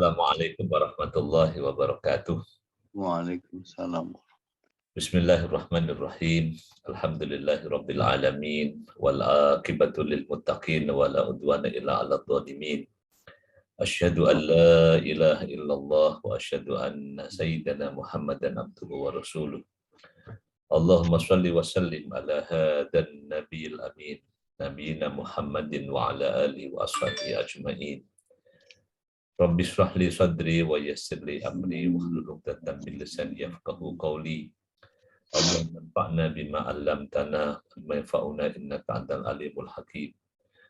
Assalamualaikum warahmatullahi wabarakatuh. Waalaikumsalam. Bismillahirrahmanirrahim. Alhamdulillahirabbil alamin wal aqibatu lil muttaqin wala udwana illa 'alal zalimin. Asyhadu an la ilaha illallah wa asyhadu anna sayyidana Muhammadan abduhu wa rasuluh. Allahumma shalli wa sallim ala hadan nabiyil amin. Nabiyina Muhammadin wa ala alihi wa ashabihi ajma'in. Rabbi shrah li sadri wa yassir li amri wahlul 'uqdatam min lisani yafqahu qawli. Allahumma anfa'na bima 'allamtana wa yanfa'una innaka antal alimul hakim.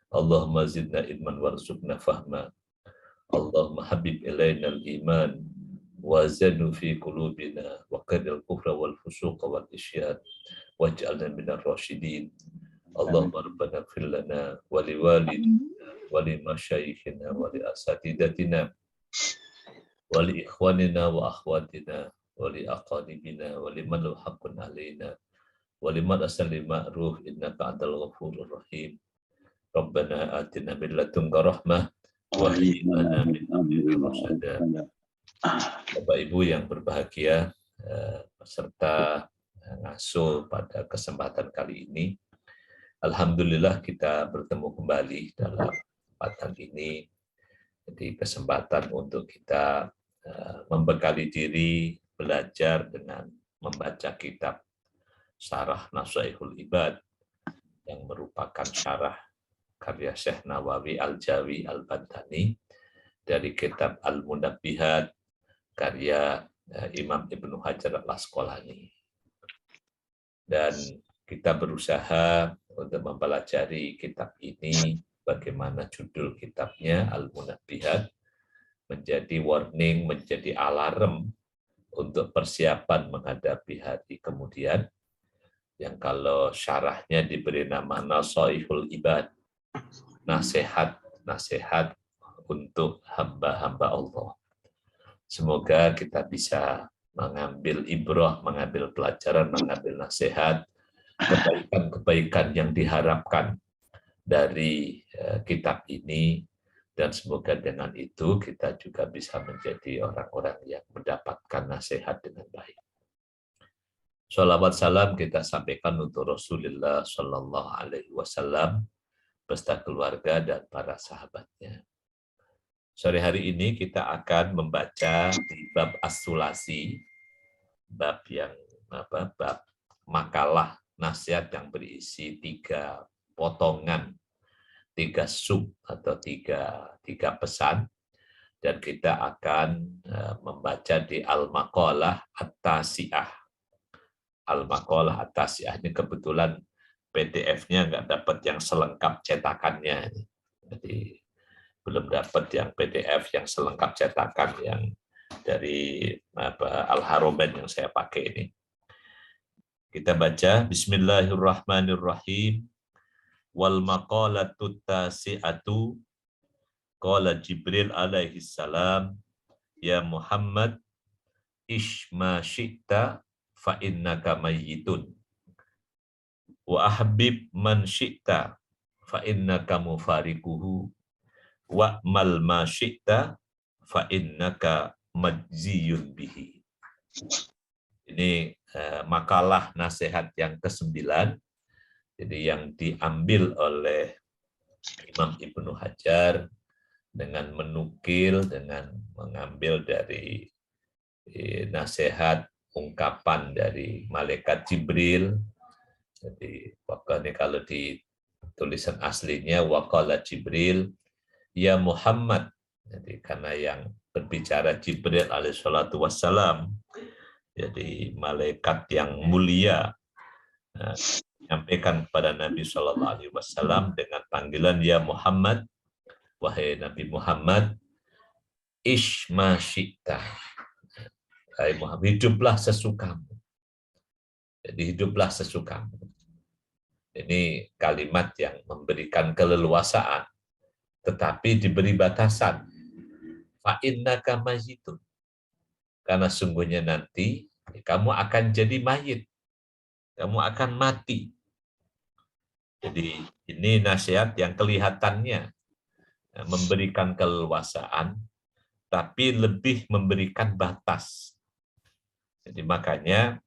Allahumma zidna ilman warzuqna fahma. Allahumma habib ilaina al-iman wa zanu fi qulubina wa qadil kufra wal fusuqa wal isyan waj'alna minar rasyidin. Allahumma rabbana ighfir lana wa liwalidina wa li masyayikhina wa li asatidatina wa li ikhwanina wa akhwatina wa li aqaribina wa liman lahu haqqun alaina wa liman asal ma'ruf innaka antal ghafurur rahim. Rabbana atina min ladunka rahmah wa hayyi lana min amrina rashada. Bapak Ibu yang berbahagia, peserta ngasuh pada kesempatan kali ini, alhamdulillah kita bertemu kembali dalam kesempatan ini. Jadi kesempatan untuk kita membekali diri, belajar dengan membaca kitab Syarah Nasha'ihul Ibad yang merupakan syarah karya Syekh Nawawi Al-Jawi Al-Bantani dari kitab Al-Munabbihat karya Imam Ibnu Hajar Al-Asqalani. Dan kita berusaha untuk mempelajari kitab ini, bagaimana judul kitabnya Al-Munabbihat, menjadi warning, menjadi alarm untuk persiapan menghadapi hari kemudian, yang kalau syarahnya diberi nama Nasha'ihul Ibad, nasihat untuk hamba-hamba Allah. Semoga kita bisa mengambil ibrah, mengambil pelajaran, mengambil nasihat, kebaikan-kebaikan yang diharapkan dari kitab ini, dan semoga dengan itu kita juga bisa menjadi orang-orang yang mendapatkan nasihat dengan baik. Shalawat salam kita sampaikan untuk Rasulullah Shallallahu Alaihi Wasallam beserta keluarga dan para sahabatnya. Sore hari ini kita akan membaca di bab as-sulasi, bab makalah nasihat yang berisi 3 potongan, 3 sub atau tiga pesan, dan kita akan membaca di Al-Maqalah At-Tasi'ah. Al-Maqalah At-Tasi'ah ini kebetulan PDF-nya nggak dapat yang selengkap cetakannya, jadi belum dapat yang PDF yang selengkap cetakan yang dari Al-Haramain yang saya pakai ini. Kita baca Bismillahirrahmanirrahim. Wal maqalatut tasi'atu qala Jibril alaihi salam ya Muhammad ish ma syi'ta fa innaka mayyitun wa ahbib man syi'ta fa innaka mufariquhu wa mal ma syi'ta fa innaka majziyun bihi. Ini makalah nasihat yang ke-9, jadi yang diambil oleh Imam Ibnu Hajar dengan menukil, dengan mengambil dari nasihat ungkapan dari malaikat Jibril. Jadi pokoknya kalau di tulisan aslinya waqala Jibril ya Muhammad. Jadi karena yang berbicara Jibril alaihissalatu wassalam, jadi malaikat yang mulia, menyampaikan kepada Nabi Shallallahu Alaihi Wasallam dengan panggilan ya Muhammad, wahai Nabi Muhammad, ish ma syi'ta, hai Muhammad, hiduplah sesukamu. Jadi hiduplah sesukamu. Ini kalimat yang memberikan keleluasaan, tetapi diberi batasan. Fa innaka mayyitun. Karena sungguhnya nanti kamu akan jadi mayit. Kamu akan mati. Jadi ini nasihat yang kelihatannya memberikan keleluasaan, tapi lebih memberikan batas. Jadi makanya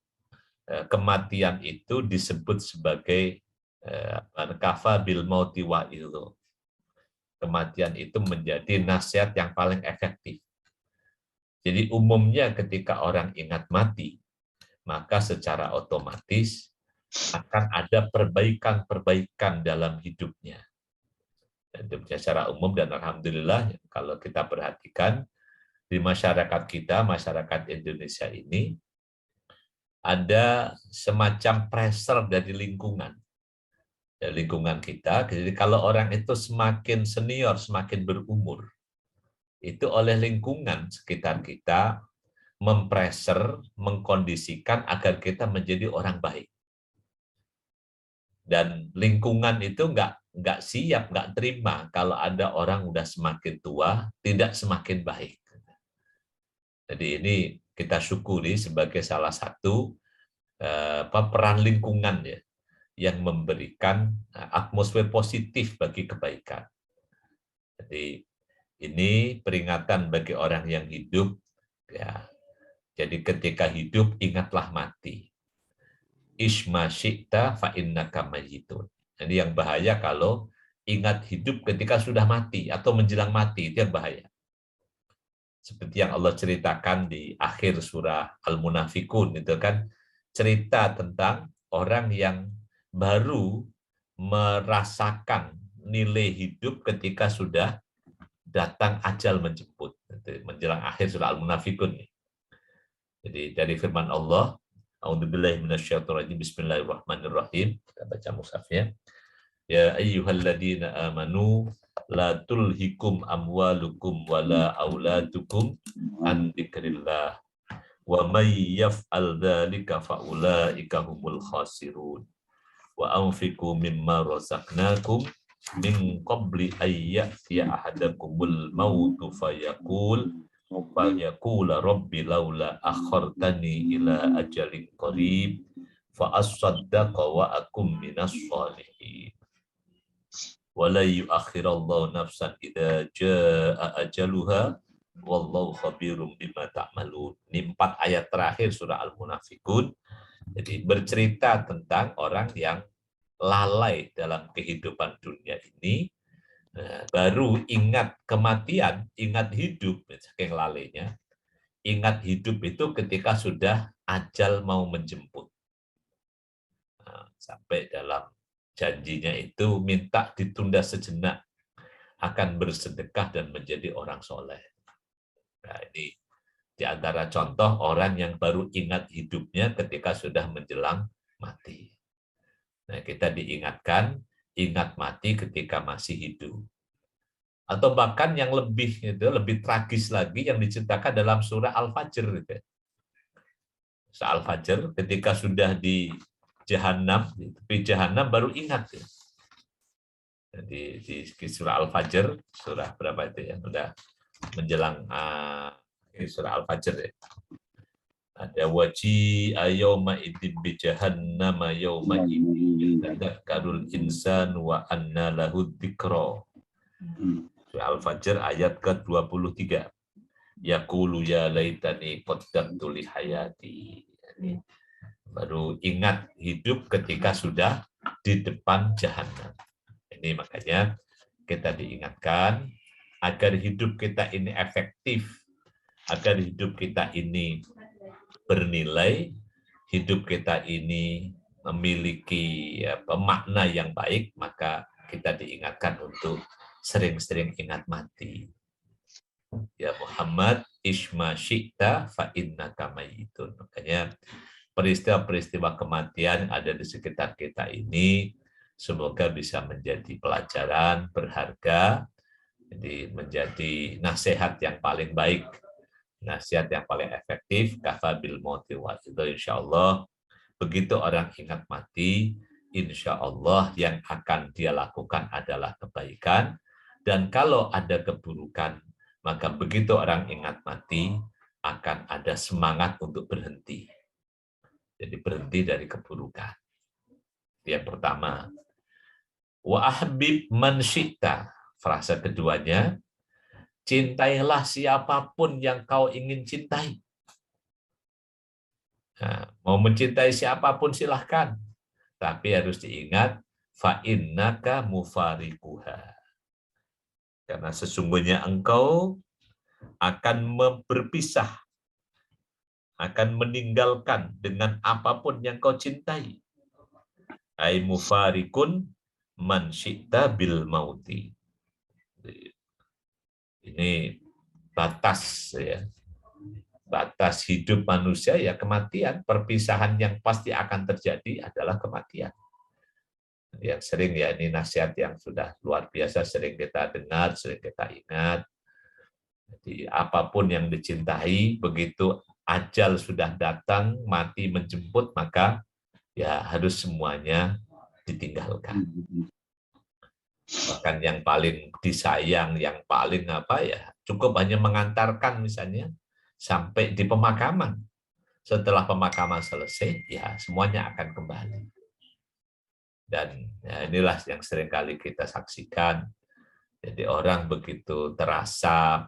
kematian itu disebut sebagai kafa bil mauti wa'idhu. Kematian itu menjadi nasihat yang paling efektif. Jadi umumnya ketika orang ingat mati, maka secara otomatis akan ada perbaikan-perbaikan dalam hidupnya. Hidupnya secara umum, dan alhamdulillah kalau kita perhatikan di masyarakat kita, masyarakat Indonesia ini, ada semacam pressure dari lingkungan. Dari lingkungan kita, jadi kalau orang itu semakin senior, semakin berumur, itu oleh lingkungan sekitar kita mempressure, mengkondisikan agar kita menjadi orang baik. Dan lingkungan itu nggak siap, nggak terima kalau ada orang udah semakin tua, tidak semakin baik. Jadi ini kita syukuri sebagai salah satu peran lingkungan ya, yang memberikan atmosfer positif bagi kebaikan. Jadi ini peringatan bagi orang yang hidup, ya. Jadi ketika hidup ingatlah mati. Isma syi'ta fa innaka mayyitun. Jadi yang bahaya kalau ingat hidup ketika sudah mati atau menjelang mati, itu yang bahaya. Seperti yang Allah ceritakan di akhir surah Al-Munafikun, itu kan cerita tentang orang yang baru merasakan nilai hidup ketika sudah datang ajal menjemput. Menjelang akhir surah Al-Munafikun. Jadi dari firman Allah, A'udzubillahi minasyaitonirrajim, Bismillahirrahmanirrahim. Kita baca mushafnya. Ya ayyuhalladzina amanu la tulhikum amwalukum wala auladukum an dzikrillah wa may yaf'al dzalika faulaika humul khasirun wa anfiqu mimma razaqnakum min qabli ayyatiya ahadakumul mautu fayaqula rabbi laula akhartani ila ajalin qarib fa asaddaqa wa akum minas shalihin wa la yu'akhirallahu nafsan idza jaa ajaluha wallahu khabirum bima ta'malun. Ini 4 ayat terakhir surah Al-Munafikun. Jadi bercerita tentang orang yang lalai dalam kehidupan dunia ini, baru ingat kematian, ingat hidup, saking lalainya. Ingat hidup itu ketika sudah ajal mau menjemput. Sampai dalam janjinya itu minta ditunda sejenak, akan bersedekah dan menjadi orang soleh. Nah, ini di antara contoh orang yang baru ingat hidupnya ketika sudah menjelang mati. Nah, kita diingatkan, ingat mati ketika masih hidup. Atau bahkan yang lebih tragis lagi yang diceritakan dalam surah Al-Fajr. Surah Al-Fajr ketika sudah di Jahannam, di tepi Jahannam baru ingat. Jadi di surah Al-Fajr, surah berapa itu ya? Sudah menjelang surah Al-Fajr ya. Ada waji ayyauma idzin bi jahannama yauma idzin yatadzakkarul insan wa anna lahu dzikra. Surah Al-Fajr ayat ke-23. Yaqulu ya laitani qaddamtu li hayati. Baru ingat hidup ketika sudah di depan jahannam. Ini makanya kita diingatkan agar hidup kita ini efektif, agar hidup kita ini bernilai, hidup kita ini memiliki makna yang baik, maka kita diingatkan untuk sering-sering ingat mati. Ya Muhammad, isma syi'ta fa innaka mayyitun. Makanya peristiwa-peristiwa kematian yang ada di sekitar kita ini semoga bisa menjadi pelajaran berharga, jadi menjadi nasihat yang paling baik, nasihat yang paling efektif, kafabil mauti wa'idhu. Insyaallah begitu orang ingat mati, insyaallah yang akan dia lakukan adalah kebaikan, dan kalau ada keburukan, maka begitu orang ingat mati akan ada semangat untuk berhenti. Jadi berhenti dari keburukan. Yang pertama. Wa ahbib man syi'ta. Frasa keduanya, cintailah siapapun yang kau ingin cintai. Nah, mau mencintai siapapun silahkan, tapi harus diingat, fa innaka mufarikuha. Karena sesungguhnya engkau akan berpisah, akan meninggalkan dengan apapun yang kau cintai. Ai mufarikun man syi'ta bil mauti. Ini batas ya. Batas hidup manusia ya kematian. Perpisahan yang pasti akan terjadi adalah kematian. Yang sering ya, ini nasihat yang sudah luar biasa, sering kita dengar, sering kita ingat. Jadi apapun yang dicintai, begitu ajal sudah datang, mati menjemput, maka ya harus semuanya ditinggalkan. Bahkan yang paling disayang, yang paling cukup hanya mengantarkan misalnya sampai di pemakaman. Setelah pemakaman selesai, ya semuanya akan kembali. Dan ya, inilah yang seringkali kita saksikan. Jadi orang begitu terasa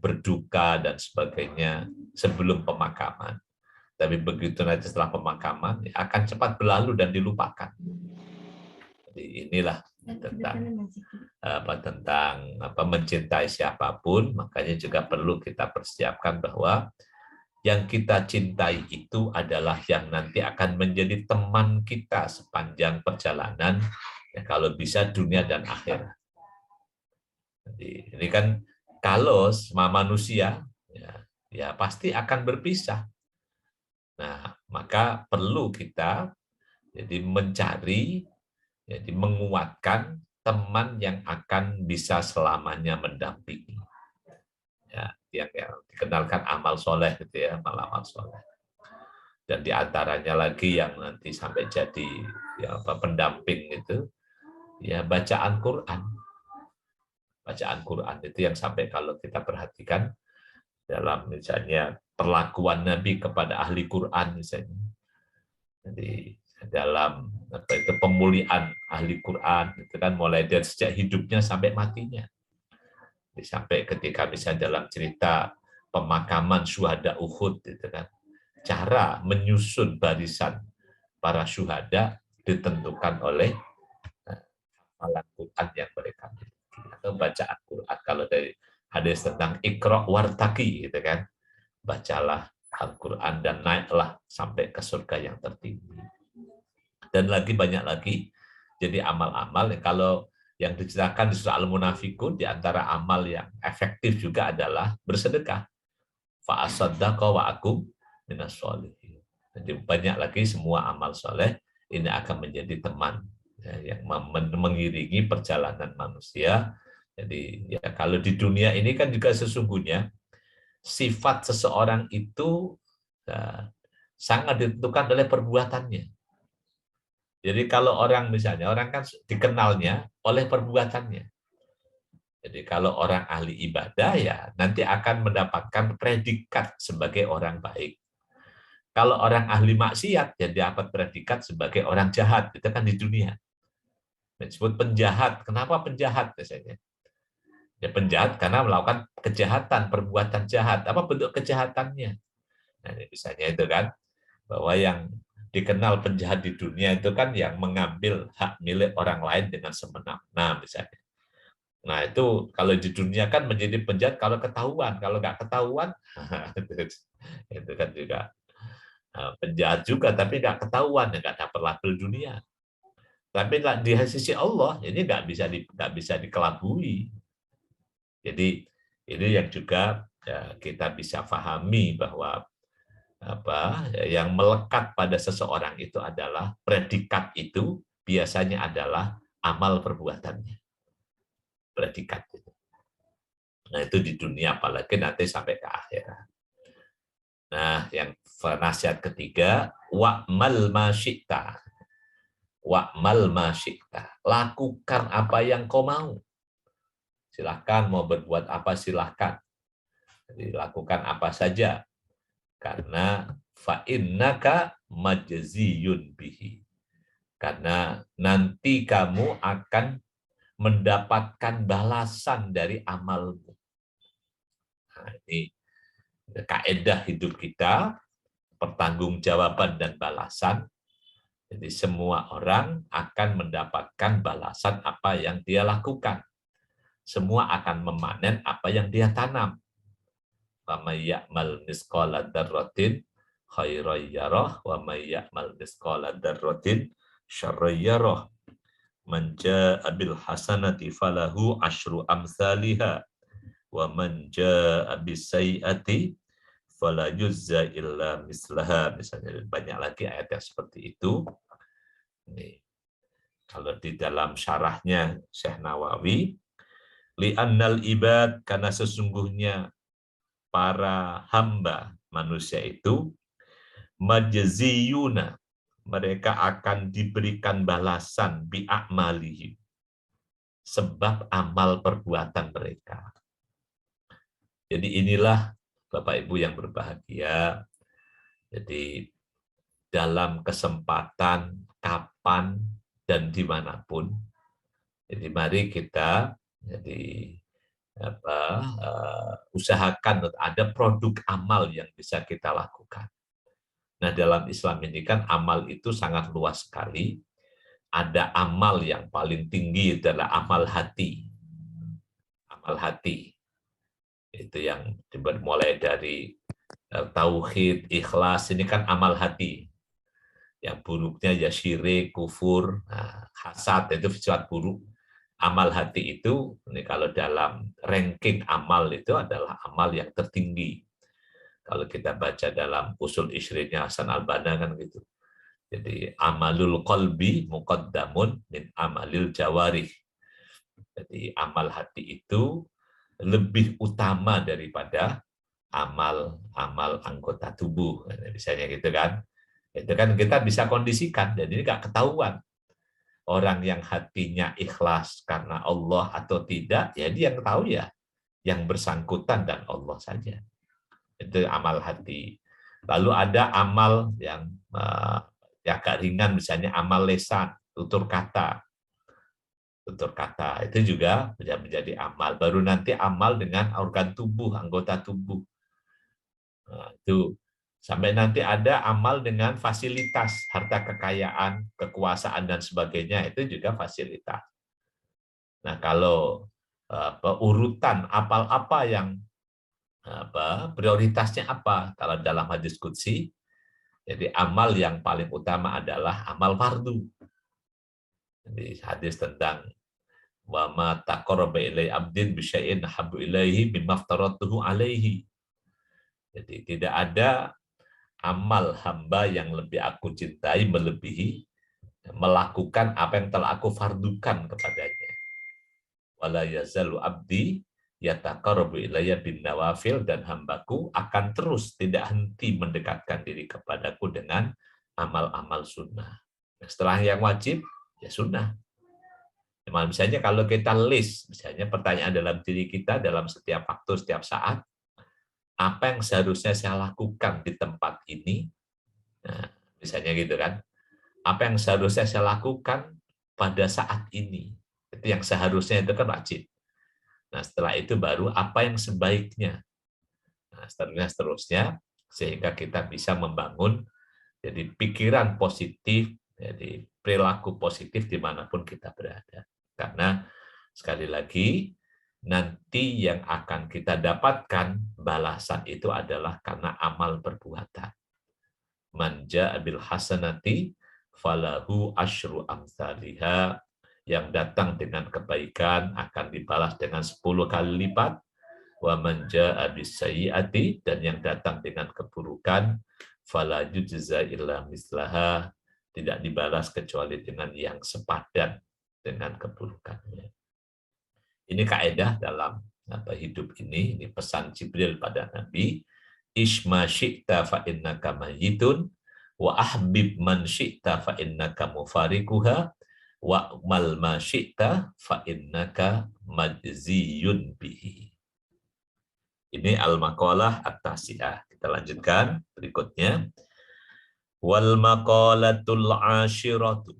berduka dan sebagainya sebelum pemakaman. Tapi begitu nanti setelah pemakaman akan cepat berlalu dan dilupakan. Jadi inilah tentang mencintai siapapun, makanya juga perlu kita persiapkan bahwa yang kita cintai itu adalah yang nanti akan menjadi teman kita sepanjang perjalanan, ya, kalau bisa dunia dan akhirat. Jadi ini kan kalau sama manusia ya pasti akan berpisah. Nah, maka perlu kita jadi mencari, jadi menguatkan teman yang akan bisa selamanya mendampingi. Ya, yang dikenalkan amal soleh gitu ya, amal soleh. Dan diantaranya lagi yang nanti sampai jadi pendamping itu, ya bacaan Quran. Bacaan Quran itu yang sampai kalau kita perhatikan dalam misalnya perlakuan Nabi kepada ahli Quran misalnya. Jadi dalam pemulihan ahli Quran itu kan mulai dari sejak hidupnya sampai matinya. Sampai ketika misalnya dalam cerita pemakaman syuhada Uhud itu kan, cara menyusun barisan para syuhada ditentukan oleh hafalan Quran yang mereka miliki atau bacaan Quran. Kalau dari hadis tentang Iqra wartaqi gitu kan, bacalah Al-Quran dan naiklah sampai ke surga yang tertinggi. Dan lagi banyak lagi. Jadi amal-amal kalau yang diceritakan di surah Al-Munafikun, di antara amal yang efektif juga adalah bersedekah. Fa'asaddaqa wa akum minas sholihin. Jadi banyak lagi semua amal soleh ini akan menjadi teman yang mengiringi perjalanan manusia. Jadi ya kalau di dunia ini kan juga sesungguhnya sifat seseorang itu sangat ditentukan oleh perbuatannya. Jadi kalau orang misalnya, orang kan dikenalnya oleh perbuatannya. Jadi kalau orang ahli ibadah ya nanti akan mendapatkan predikat sebagai orang baik. Kalau orang ahli maksiat ya dapat predikat sebagai orang jahat. Itu kan di dunia. Disebut penjahat. Kenapa penjahat biasanya? Ya penjahat karena melakukan kejahatan, perbuatan jahat. Apa bentuk kejahatannya? Nah, misalnya itu kan, bahwa yang dikenal penjahat di dunia itu kan yang mengambil hak milik orang lain dengan semena-mena misalnya. Nah itu kalau di dunia kan menjadi penjahat kalau ketahuan, kalau nggak ketahuan itu kan juga penjahat juga, tapi nggak ketahuan, nggak dapat label dunia. Tapi di sisi Allah ini nggak bisa dikelabui. Jadi ini yang juga ya, kita bisa pahami bahwa yang melekat pada seseorang itu adalah predikat itu biasanya adalah amal perbuatannya. Predikat itu. Nah, itu di dunia apalagi nanti sampai ke akhirat. Nah, yang nasihat ketiga, wa'mal ma syi'ta. Wa'mal ma syi'ta. Lakukan apa yang kau mau. Silahkan mau berbuat apa silahkan. Jadi lakukan apa saja. Karena fa'innaka majziyun bihi. Karena nanti kamu akan mendapatkan balasan dari amalmu. Nah, ini kaidah hidup kita, pertanggungjawaban dan balasan. Jadi semua orang akan mendapatkan balasan apa yang dia lakukan. Semua akan memanen apa yang dia tanam. Wa may ya'mal misqala dzarratin khairan yarah wa may ya'mal misqala dzarratin syarran yarah. Man jaa'a bil hasanati falahu asyru amsalihha wa man jaa'a bis sayyi'ati fala yujza illa mislaha. Misalnya banyak lagi ayat yang seperti itu. Ini kalau di dalam syarahnya Syekh Nawawi, li'annal ibad, karena sesungguhnya para hamba manusia itu majziyuna, mereka akan diberikan balasan bi'a'malihim, sebab amal perbuatan mereka. Jadi inilah Bapak Ibu yang berbahagia. Jadi dalam kesempatan kapan dan dimanapun, jadi mari kita usahakan ada produk amal yang bisa kita lakukan. Nah, dalam Islam ini kan amal itu sangat luas sekali. Ada amal yang paling tinggi adalah amal hati. Amal hati. Itu yang dimulai dari tauhid, ikhlas, ini kan amal hati. Yang buruknya ya syirik, kufur, hasad, itu sifat buruk. Amal hati itu, ini kalau dalam ranking amal itu adalah amal yang tertinggi. Kalau kita baca dalam usul isyriknya Hasan al-Banna kan gitu. Jadi amalul qalbi muqaddamun min amalil jawarih. Jadi amal hati itu lebih utama daripada amal anggota tubuh. Misalnya gitu kan. Itu kan kita bisa kondisikan, dan ini nggak ketahuan. Orang yang hatinya ikhlas karena Allah atau tidak, ya dia yang tahu ya, yang bersangkutan dan Allah saja. Itu amal hati. Lalu ada amal yang agak ringan, misalnya amal lisan, tutur kata. Tutur kata itu juga bisa menjadi amal. Baru nanti amal dengan organ tubuh, anggota tubuh. Nah, itu sampai nanti ada amal dengan fasilitas, harta kekayaan, kekuasaan, dan sebagainya, itu juga fasilitas. Nah, kalau urutan apa yang prioritasnya apa, kalau dalam hadis qudsi, jadi amal yang paling utama adalah amal fardu. Jadi hadis tentang wa ma taqarraba ilai abdin bi syai'in habbu ilaihi mimma aftaratuhu alaihi. Jadi tidak ada amal hamba yang lebih aku cintai melebihi melakukan apa yang telah aku fardukan kepadanya. Wala yazalu abdi yataqarrabu ilayya bin nawafil, dan hambaku akan terus tidak henti mendekatkan diri kepadaku dengan amal-amal sunnah. Setelah yang wajib, ya sunnah. Misalnya kalau kita list, misalnya pertanyaan dalam diri kita dalam setiap waktu, setiap saat, apa yang seharusnya saya lakukan di tempat ini? Nah, misalnya gitu kan. Apa yang seharusnya saya lakukan pada saat ini? Itu yang seharusnya itu kan wajib. Nah, setelah itu baru apa yang sebaiknya. Nah, seterusnya sehingga kita bisa membangun jadi pikiran positif, jadi perilaku positif dimanapun kita berada. Karena sekali lagi, nanti yang akan kita dapatkan balasan itu adalah karena amal perbuatan. Man jaa'a bil hasanati falahu asyru amsalihha, yang datang dengan kebaikan akan dibalas dengan 10 kali lipat. Wa man jaa'a bis sayyi'ati, dan yang datang dengan keburukan, fala yujza illa mislaha, tidak dibalas kecuali dengan yang sepadan dengan keburukannya. Ini kaidah dalam hidup ini pesan Jibril pada Nabi, Isma syi'ta fa innaka mayyitun wa ahbib man syi'ta fa innaka mufarikuha wa mal ma syi'ta fa innaka majziyun bihi. Ini al-maqalah at-tasi'ah. Kita lanjutkan berikutnya. Wal maqalatul ashiratu,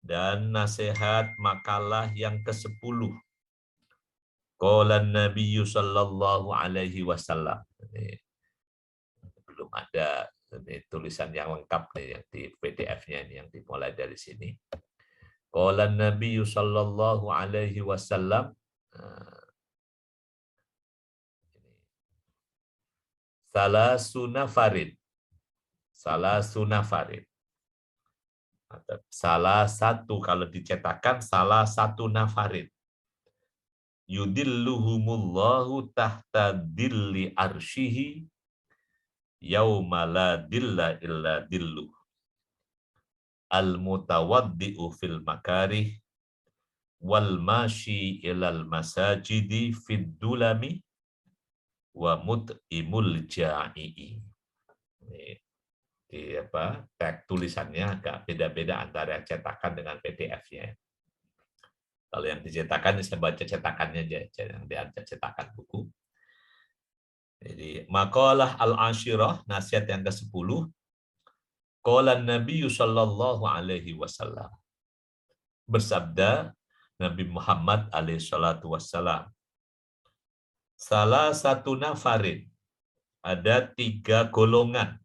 dan nasihat makalah yang ke-10. Qala Nabi sallallahu alaihi wasallam. Ini belum ada ini tulisan yang lengkap nih yang di PDF-nya ini yang dimulai dari sini. Qala Nabi sallallahu alaihi wasallam. Salasuna farid. Salasuna farid. Salah satu, kalau dicetakan salah satu nafarid. Yudilluhumullahu tahta dilli arsyihi yauma la dilla illa dilluh. Al-mutawaddi'u fil makarih wal mashi ilal masajidi fid dulami wa mut'imul ja'i'i. Di teks tulisannya agak beda-beda antara yang cetakan dengan PDF-nya. Kalau yang dicetakan saya baca cetakannya aja, yang diajak cetakan buku. Jadi maqalah al-ashirah, nasihat yang ke-10. Qala Nabi sallallahu alaihi wasallam. Bersabda Nabi Muhammad alaihi salatu wassalam. Salah satu nafarin, ada 3 golongan.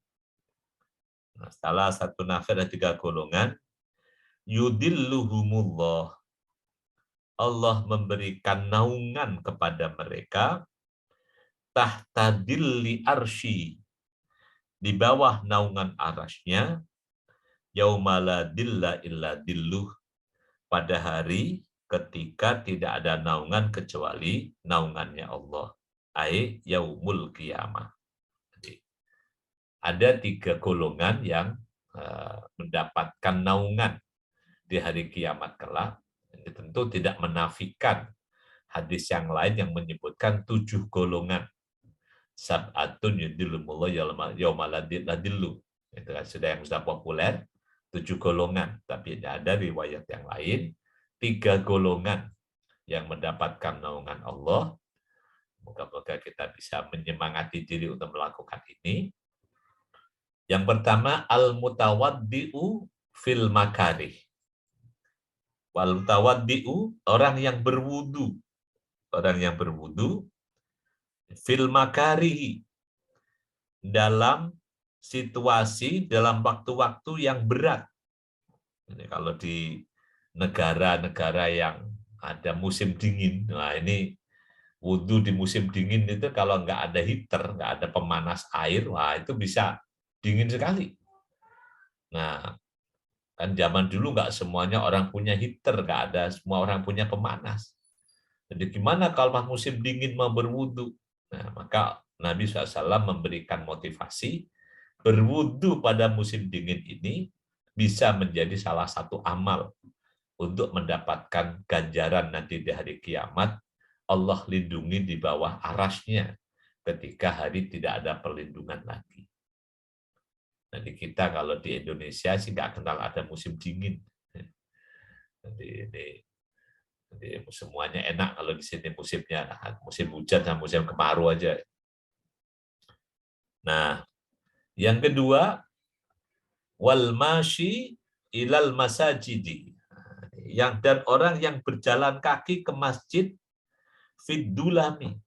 Nah, salah satu nafar ada 3 golongan. Yudilluhumullah. Allah memberikan naungan kepada mereka. Tahta dilli arsy. Di bawah naungan arasnya. Yaumala dilla illa dilluh. Pada hari ketika tidak ada naungan kecuali naungannya Allah. Ai yaumul qiyamah. Ada 3 golongan yang mendapatkan naungan di hari kiamat kelak. Ini tentu tidak menafikan hadis yang lain yang menyebutkan 7 golongan. Sab'atun yudillumullah yauma la dillu. Itu kan sudah populer, 7 golongan. Tapi ada riwayat yang lain, 3 golongan yang mendapatkan naungan Allah. Moga-moga kita bisa menyemangati diri untuk melakukan ini. Yang pertama, al-mutawaddi'u fil makarih. Wal-mutawaddi'u, orang yang berwudu. Orang yang berwudu fil makarih. Dalam situasi, dalam waktu-waktu yang berat. Ini kalau di negara-negara yang ada musim dingin, nah ini wudu di musim dingin itu kalau nggak ada heater, nggak ada pemanas air, wah itu bisa dingin sekali. Nah, kan zaman dulu nggak semuanya orang punya heater, nggak ada semua orang punya pemanas. Jadi gimana kalau musim dingin mau berwudu? Nah, maka Nabi SAW memberikan motivasi, berwudu pada musim dingin ini bisa menjadi salah satu amal untuk mendapatkan ganjaran nanti di hari kiamat. Allah lindungi di bawah arasnya ketika hari tidak ada perlindungan lagi. Nanti kita kalau di Indonesia sih nggak kenal ada musim dingin. Nanti semuanya enak kalau di sini musimnya musim hujan sama musim kemarau aja. Nah, yang kedua, wal masyi ilal masajidi. Dan orang yang berjalan kaki ke masjid fiddulami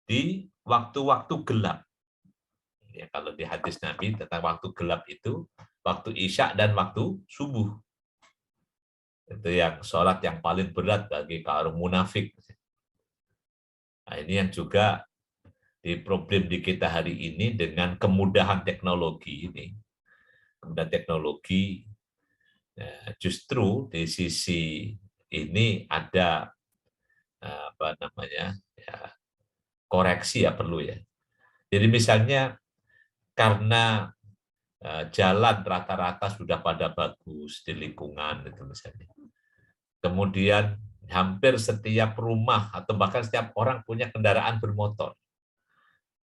di waktu-waktu gelap. Ya, kalau di hadis Nabi tentang waktu gelap itu waktu Isya dan waktu subuh. Itu yang sholat yang paling berat bagi kaum munafik. Nah, ini yang juga di problem di kita hari ini dengan kemudahan teknologi ini. Kemudahan teknologi justru di sisi ini ada koreksi ya perlu ya. Jadi misalnya karena jalan rata-rata sudah pada bagus di lingkungan itu misalnya. Kemudian hampir setiap rumah atau bahkan setiap orang punya kendaraan bermotor.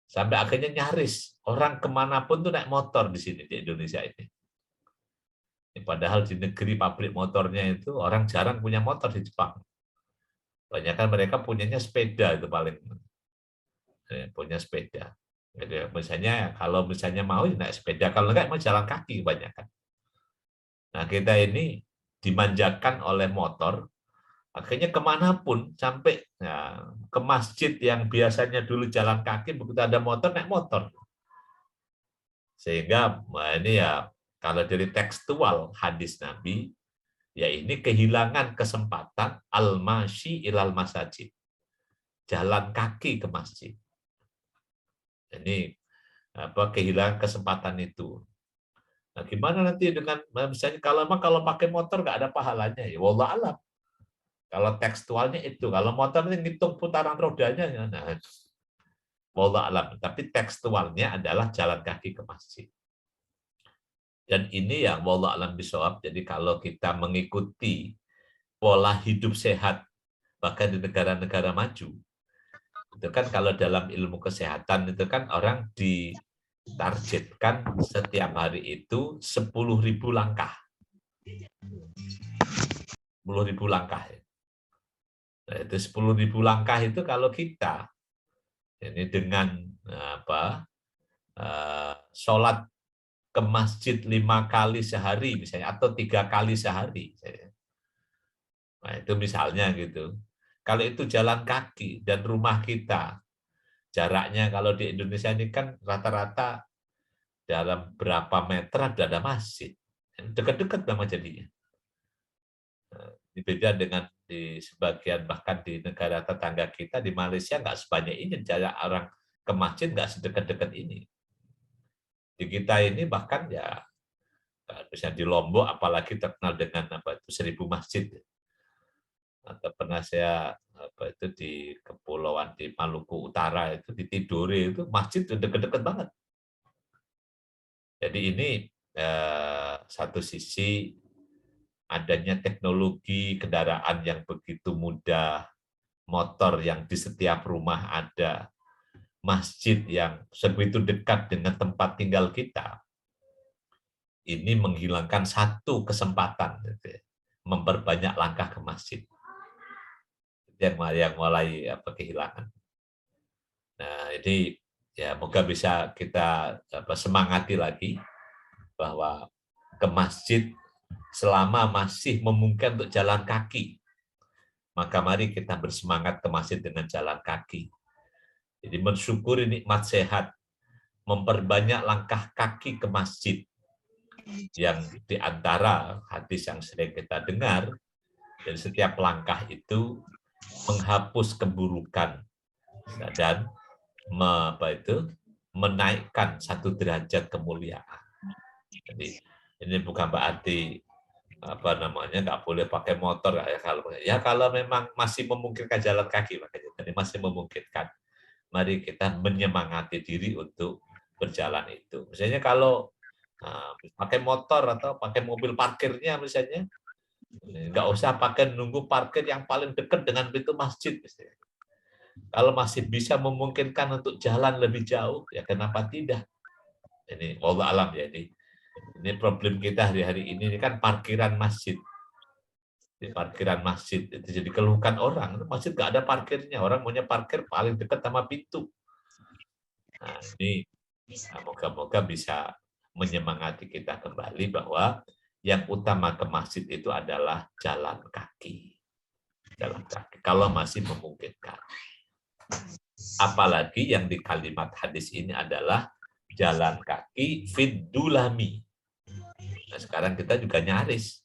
Sampai akhirnya nyaris orang kemanapun tuh naik motor di sini di Indonesia ini. Padahal di negeri pabrik motornya itu orang jarang punya motor di Jepang. Kebanyakan mereka punyanya sepeda itu paling punya sepeda. Jadi misalnya kalau misalnya mau naik sepeda, kalau enggak mau jalan kaki kebanyakan. Nah kita ini dimanjakan oleh motor Akhirnya kemanapun, sampai ya, ke masjid yang biasanya dulu jalan kaki, begitu ada motor, naik motor. Sehingga ini ya, kalau dari tekstual hadis Nabi, ya ini kehilangan kesempatan al-masyi ilal masajid. Jalan kaki ke masjid. Ini kehilangan kesempatan itu. Nah, gimana nanti dengan misalnya kalau pakai motor nggak ada pahalanya ya, wallah alam. Kalau tekstualnya itu, kalau motor ini ngitung putaran rodanya, nah, wallah alam. Tapi tekstualnya adalah jalan kaki ke masjid. Dan ini yang wallah alam bisawab. Jadi kalau kita mengikuti pola hidup sehat, bahkan di negara-negara maju, itu kan kalau dalam ilmu kesehatan itu kan orang ditargetkan setiap hari itu 10.000 langkah. 10.000 langkah. Nah, itu 10.000 langkah itu kalau kita ini dengan sholat ke masjid 5 kali sehari misalnya atau 3 kali sehari. Nah, itu misalnya gitu. Kalau itu jalan kaki dan rumah kita jaraknya kalau di Indonesia ini kan rata-rata dalam berapa meter ada masjid. Dekat-dekat memang jadinya. Beda dengan di sebagian bahkan di negara tetangga kita di Malaysia nggak sebanyak ini, jarak orang ke masjid nggak sedekat-dekat ini. Di kita ini bahkan ya bisa di Lombok apalagi terkenal dengan 1.000 masjid. Atau pernah saya itu di kepulauan di Maluku Utara itu di Tidore itu masjid dekat-dekat banget. Jadi ini satu sisi adanya teknologi kendaraan yang begitu mudah, motor yang di setiap rumah ada, masjid yang sebegitu dekat dengan tempat tinggal kita, ini menghilangkan satu kesempatan, memperbanyak langkah ke masjid. Yang mulai kehilangan. Nah, ini ya moga bisa kita semangati lagi bahwa ke masjid selama masih memungkinkan untuk jalan kaki, maka mari kita bersemangat ke masjid dengan jalan kaki. Jadi mensyukuri nikmat sehat, memperbanyak langkah kaki ke masjid, yang di antara hadis yang sering kita dengar, dan setiap langkah itu menghapus keburukan dan menaikkan satu derajat kemuliaan. Jadi ini bukan berarti nggak boleh pakai motor ya kalau memang masih memungkinkan jalan kaki, makanya jadi masih memungkinkan, mari kita menyemangati diri untuk berjalan itu. Misalnya kalau pakai motor atau pakai mobil parkirnya misalnya, nggak usah pakai nunggu parkir yang paling dekat dengan pintu masjid misalnya. Kalau masih bisa memungkinkan untuk jalan lebih jauh, ya kenapa tidak? Ini wallah alam ya, ini problem kita hari-hari ini kan parkiran masjid. Di parkiran masjid itu jadi keluhkan orang, masjid nggak ada parkirnya, orang maunya parkir paling dekat sama pintu. Nah, ini moga-moga bisa menyemangati kita kembali bahwa yang utama ke masjid itu adalah jalan kaki. Jalan kaki, kalau masih memungkinkan. Apalagi yang di kalimat hadis ini adalah jalan kaki fiddulami. Nah, sekarang kita juga nyaris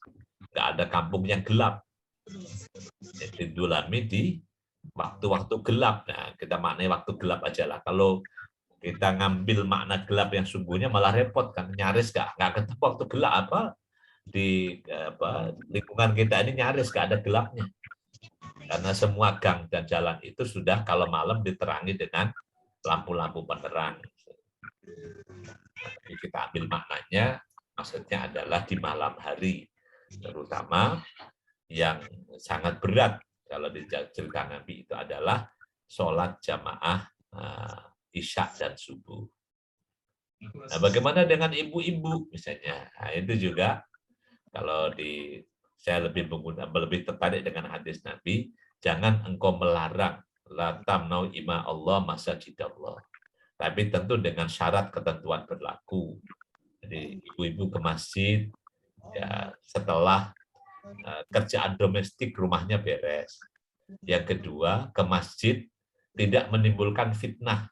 nggak ada kampung yang gelap. Fiddulami di waktu-waktu gelap. Nah, kita maknai waktu gelap aja lah. Kalau kita ngambil makna gelap yang sungguhnya malah repot kan, nyaris nggak ketemu waktu gelap di lingkungan kita ini, nyaris nggak ada gelapnya. Karena semua gang dan jalan itu sudah kalau malam diterangi dengan lampu-lampu penerang. Tapi kita ambil maknanya, maksudnya adalah di malam hari, terutama yang sangat berat kalau di cerita Nabi itu adalah sholat jamaah isya dan subuh. Nah, bagaimana dengan ibu-ibu misalnya? Nah, itu juga kalau saya lebih tertarik dengan hadis Nabi, jangan engkau melarang la tamnau ima Allah masajidallah. Tapi tentu dengan syarat ketentuan berlaku. Jadi ibu-ibu ke masjid ya setelah kerjaan domestik rumahnya beres. Yang kedua, ke masjid tidak menimbulkan fitnah.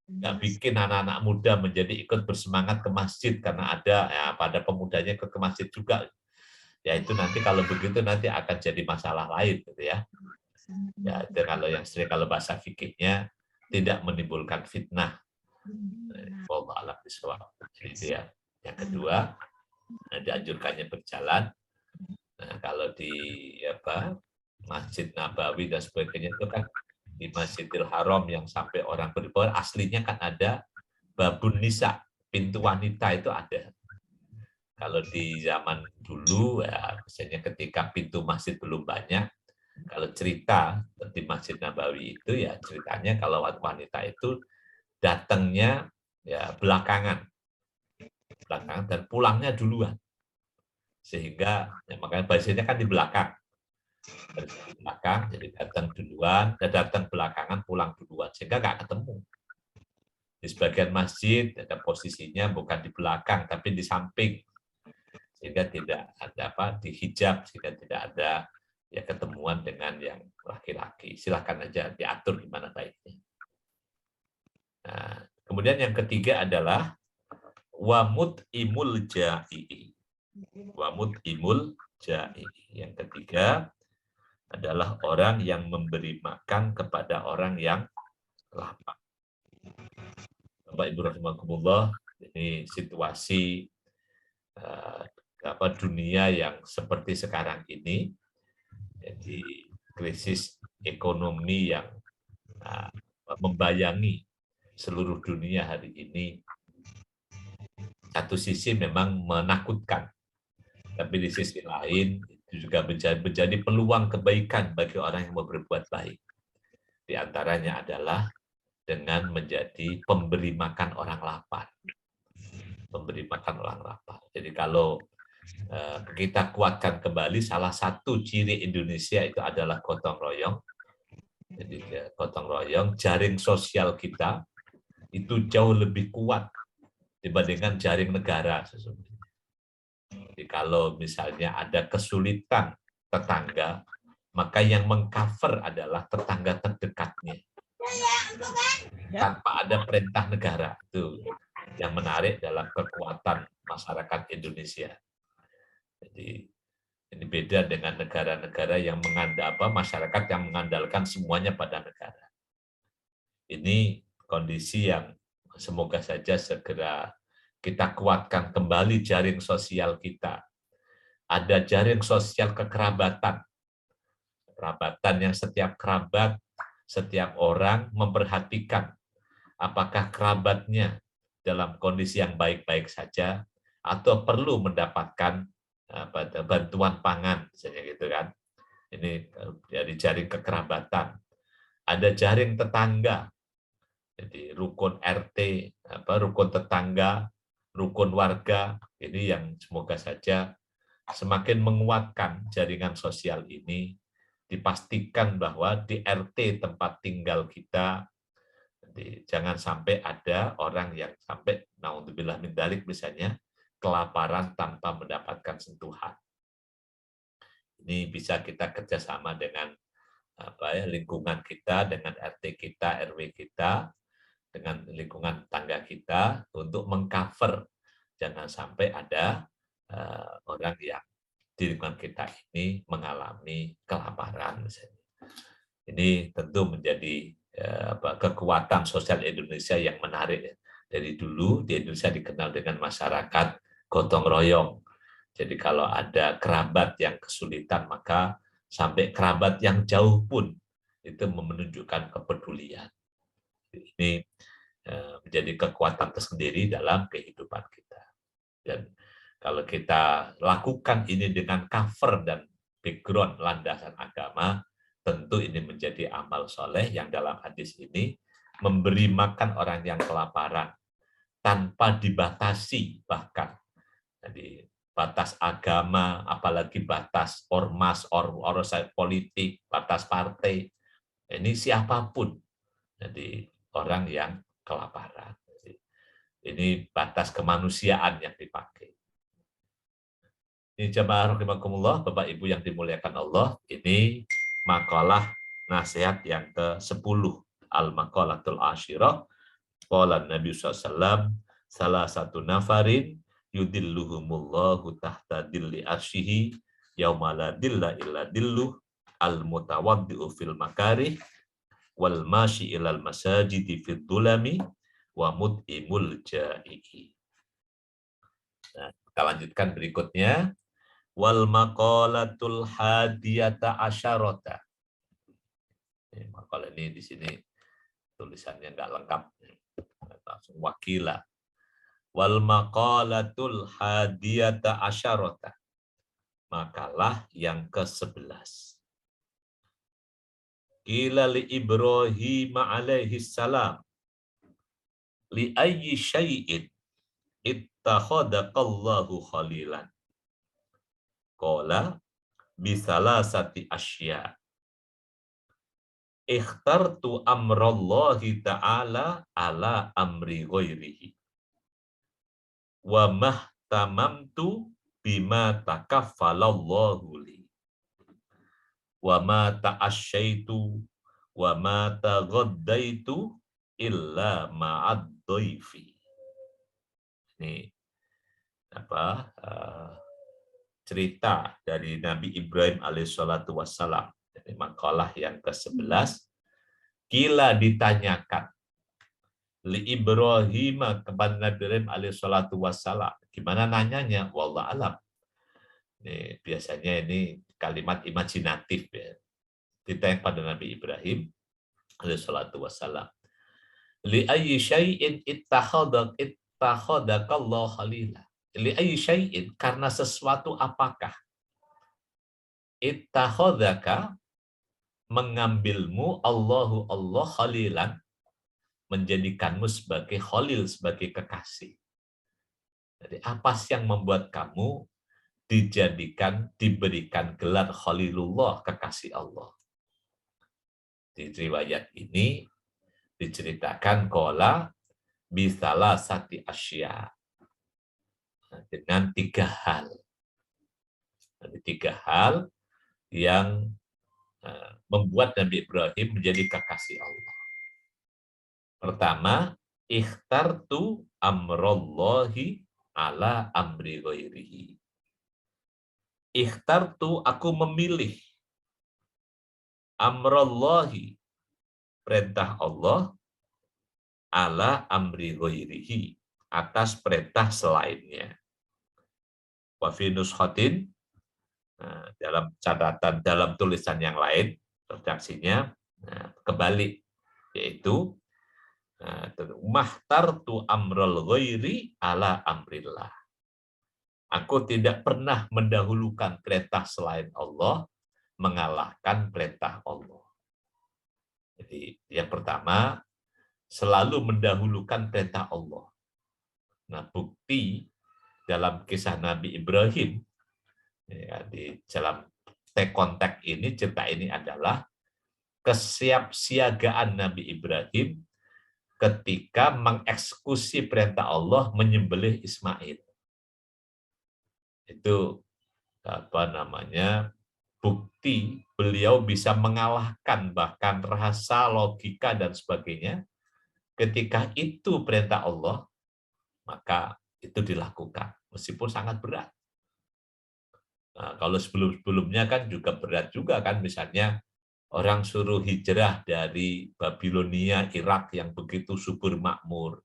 Nggak bikin anak-anak muda menjadi ikut bersemangat ke masjid karena ada ya, pada pemudanya ke masjid juga. Ya itu nanti kalau begitu nanti akan jadi masalah lain gitu ya. Ya itu kalau yang sering kalau bahasa fikihnya tidak menimbulkan fitnah. Wallahu a'lam bishawab. Jadi itu ya. Yang kedua, dianjurkannya berjalan. Nah, kalau di Masjid Nabawi dan sebagainya itu kan di Masjidil Haram yang sampai orang beribadah aslinya kan ada babun nisa, pintu wanita itu ada. Kalau di zaman dulu ya misalnya ketika pintu masjid belum banyak, kalau cerita di Masjid Nabawi itu ya ceritanya kalau wanita itu datangnya ya belakangan dan pulangnya duluan. Sehingga ya, makanya biasanya kan di belakang. Di belakang, jadi datang duluan, dan datang belakangan, pulang duluan, sehingga nggak ketemu. Di sebagian masjid ada posisinya bukan di belakang, tapi di samping, sehingga tidak ada dihijab, sehingga tidak ada ya ketemuan dengan yang laki-laki. Silakan aja diatur gimana baiknya. Nah, kemudian yang ketiga adalah wamut imul ja'i. Wamut imul ja'i. Yang ketiga adalah orang yang memberi makan kepada orang yang lapar. Bapak Ibu rahimakumullah, ini situasi dunia yang seperti sekarang ini, jadi krisis ekonomi yang membayangi seluruh dunia hari ini. Satu sisi memang menakutkan, tapi di sisi lain itu juga menjadi peluang kebaikan bagi orang yang mau berbuat baik. Di antaranya adalah dengan menjadi pemberi makan orang lapar. Memberi makan orang lapar. Jadi kalau kita kuatkan kembali, salah satu ciri Indonesia itu adalah gotong royong. Jadi gotong royong, jaring sosial kita itu jauh lebih kuat dibandingkan jaring negara sesungguhnya. Jadi kalau misalnya ada kesulitan tetangga, maka yang mengcover adalah tetangga terdekatnya. Tanpa ada perintah negara. Itu yang menarik dalam kekuatan masyarakat Indonesia. Jadi ini beda dengan negara-negara yang masyarakat yang mengandalkan semuanya pada negara. Ini kondisi yang semoga saja segera kita kuatkan kembali jaring sosial kita. Ada jaring sosial kekerabatan. Kerabatan yang setiap kerabat, setiap orang memperhatikan apakah kerabatnya dalam kondisi yang baik-baik saja atau perlu mendapatkan bantuan pangan, misalnya gitu kan. Ini dari jaring kekerabatan. Ada jaring tetangga, jadi rukun RT, rukun tetangga, rukun warga, ini yang semoga saja semakin menguatkan jaringan sosial ini, dipastikan bahwa di RT tempat tinggal kita, jadi jangan sampai ada orang yang sampai, naudzubillah min dzalik misalnya, kelaparan tanpa mendapatkan sentuhan. Ini bisa kita kerjasama dengan lingkungan kita, dengan RT kita, RW kita, dengan lingkungan tangga kita untuk mengcover jangan sampai ada orang yang di lingkungan kita ini mengalami kelaparan misalnya. Ini tentu menjadi kekuatan sosial Indonesia yang menarik. Dari dulu di Indonesia dikenal dengan masyarakat gotong royong. Jadi kalau ada kerabat yang kesulitan, maka sampai kerabat yang jauh pun itu menunjukkan kepedulian. Ini menjadi kekuatan tersendiri dalam kehidupan kita. Dan kalau kita lakukan ini dengan cover dan background landasan agama, tentu ini menjadi amal soleh yang dalam hadis ini memberi makan orang yang kelaparan tanpa dibatasi bahkan. Jadi batas agama, apalagi batas ormas, urusan politik, batas partai, ini siapapun. Jadi orang yang kelaparan. Jadi, ini batas kemanusiaan yang dipakai. Ini jamaah rahimakumullah, Bapak Ibu yang dimuliakan Allah, ini makalah nasihat yang ke-10, Al-Maqalatul Ashirah. Qala Nabi SAW, salah satu nafarin yudilluhumullahu tahta dilli arsyihi yauma la dilla illa dilluh al-mutawaddi'u fil makarih wal masyi ilal masajidi fid dhulami wa mut'imul ja'i'i. Nah, kita lanjutkan berikutnya. Wal maqalatul hadiyata asyarata. Makalah ini di sini tulisannya nggak lengkap. Langsung wakila. Wal maqalatul hadiyata asyarata. Makalah yang ke-11. Qila li Ibrahim alaihi salam li ayyi syai'in ittakhadaqallahu khalilan. Qala bisalasati asya. Ikhtartu amrallahi ta'ala ala amri ghairihi. Wa mahtamamtu bima takaffalallahu li. Wa ma ta'asyaitu wa ma taghaddaitu illa ma'ad dhaifi. Ini apa? Cerita dari Nabi Ibrahim alaihissalatu wassalam. Jadi makalah yang ke-11. Kila ditanyakan li Ibrahim kepada Nabi Ibrahim alaihissalatu wassalam. Gimana nanyanya? Wallah alam. Ini, biasanya ini kalimat imajinatif ya. Ditanya pada Nabi Ibrahim alaihissalatu wassalam. Li ayyi syai'in ittakhadakallahu khalila. Li ayyi syai'in, karena sesuatu apakah ittakhadaka mengambilmu Allah khalilan, menjadikanmu sebagai khalil, sebagai kekasih. Jadi apa sih yang membuat kamu diberikan gelar Khalilullah, kekasih Allah? Di riwayat ini diceritakan qala bisalah sati asya, dengan 3 hal. Ada 3 hal yang membuat Nabi Ibrahim menjadi kekasih Allah. Pertama, ikhtartu amrallahi ala amri ghairihi. Ikhtartu, aku memilih, amrallahi, perintah Allah, ala amri ghairihi, atas perintah selainnya. Wa fi nuskhatin, dalam catatan, dalam tulisan yang lain, redaksinya kebalik, yaitu mahtartu amral ghairi ala amrillah. Aku tidak pernah mendahulukan perintah selain Allah mengalahkan perintah Allah. Jadi yang pertama, selalu mendahulukan perintah Allah. Nah, bukti dalam kisah Nabi Ibrahim, ya, di dalam konteks ini, cerita ini adalah kesiapsiagaan Nabi Ibrahim ketika mengeksekusi perintah Allah menyembelih Ismail. Itu bukti beliau bisa mengalahkan bahkan rasa logika dan sebagainya. Ketika itu perintah Allah, maka itu dilakukan meskipun sangat berat. Nah, kalau sebelum-sebelumnya kan juga berat juga kan, misalnya orang suruh hijrah dari Babilonia, Irak yang begitu subur makmur,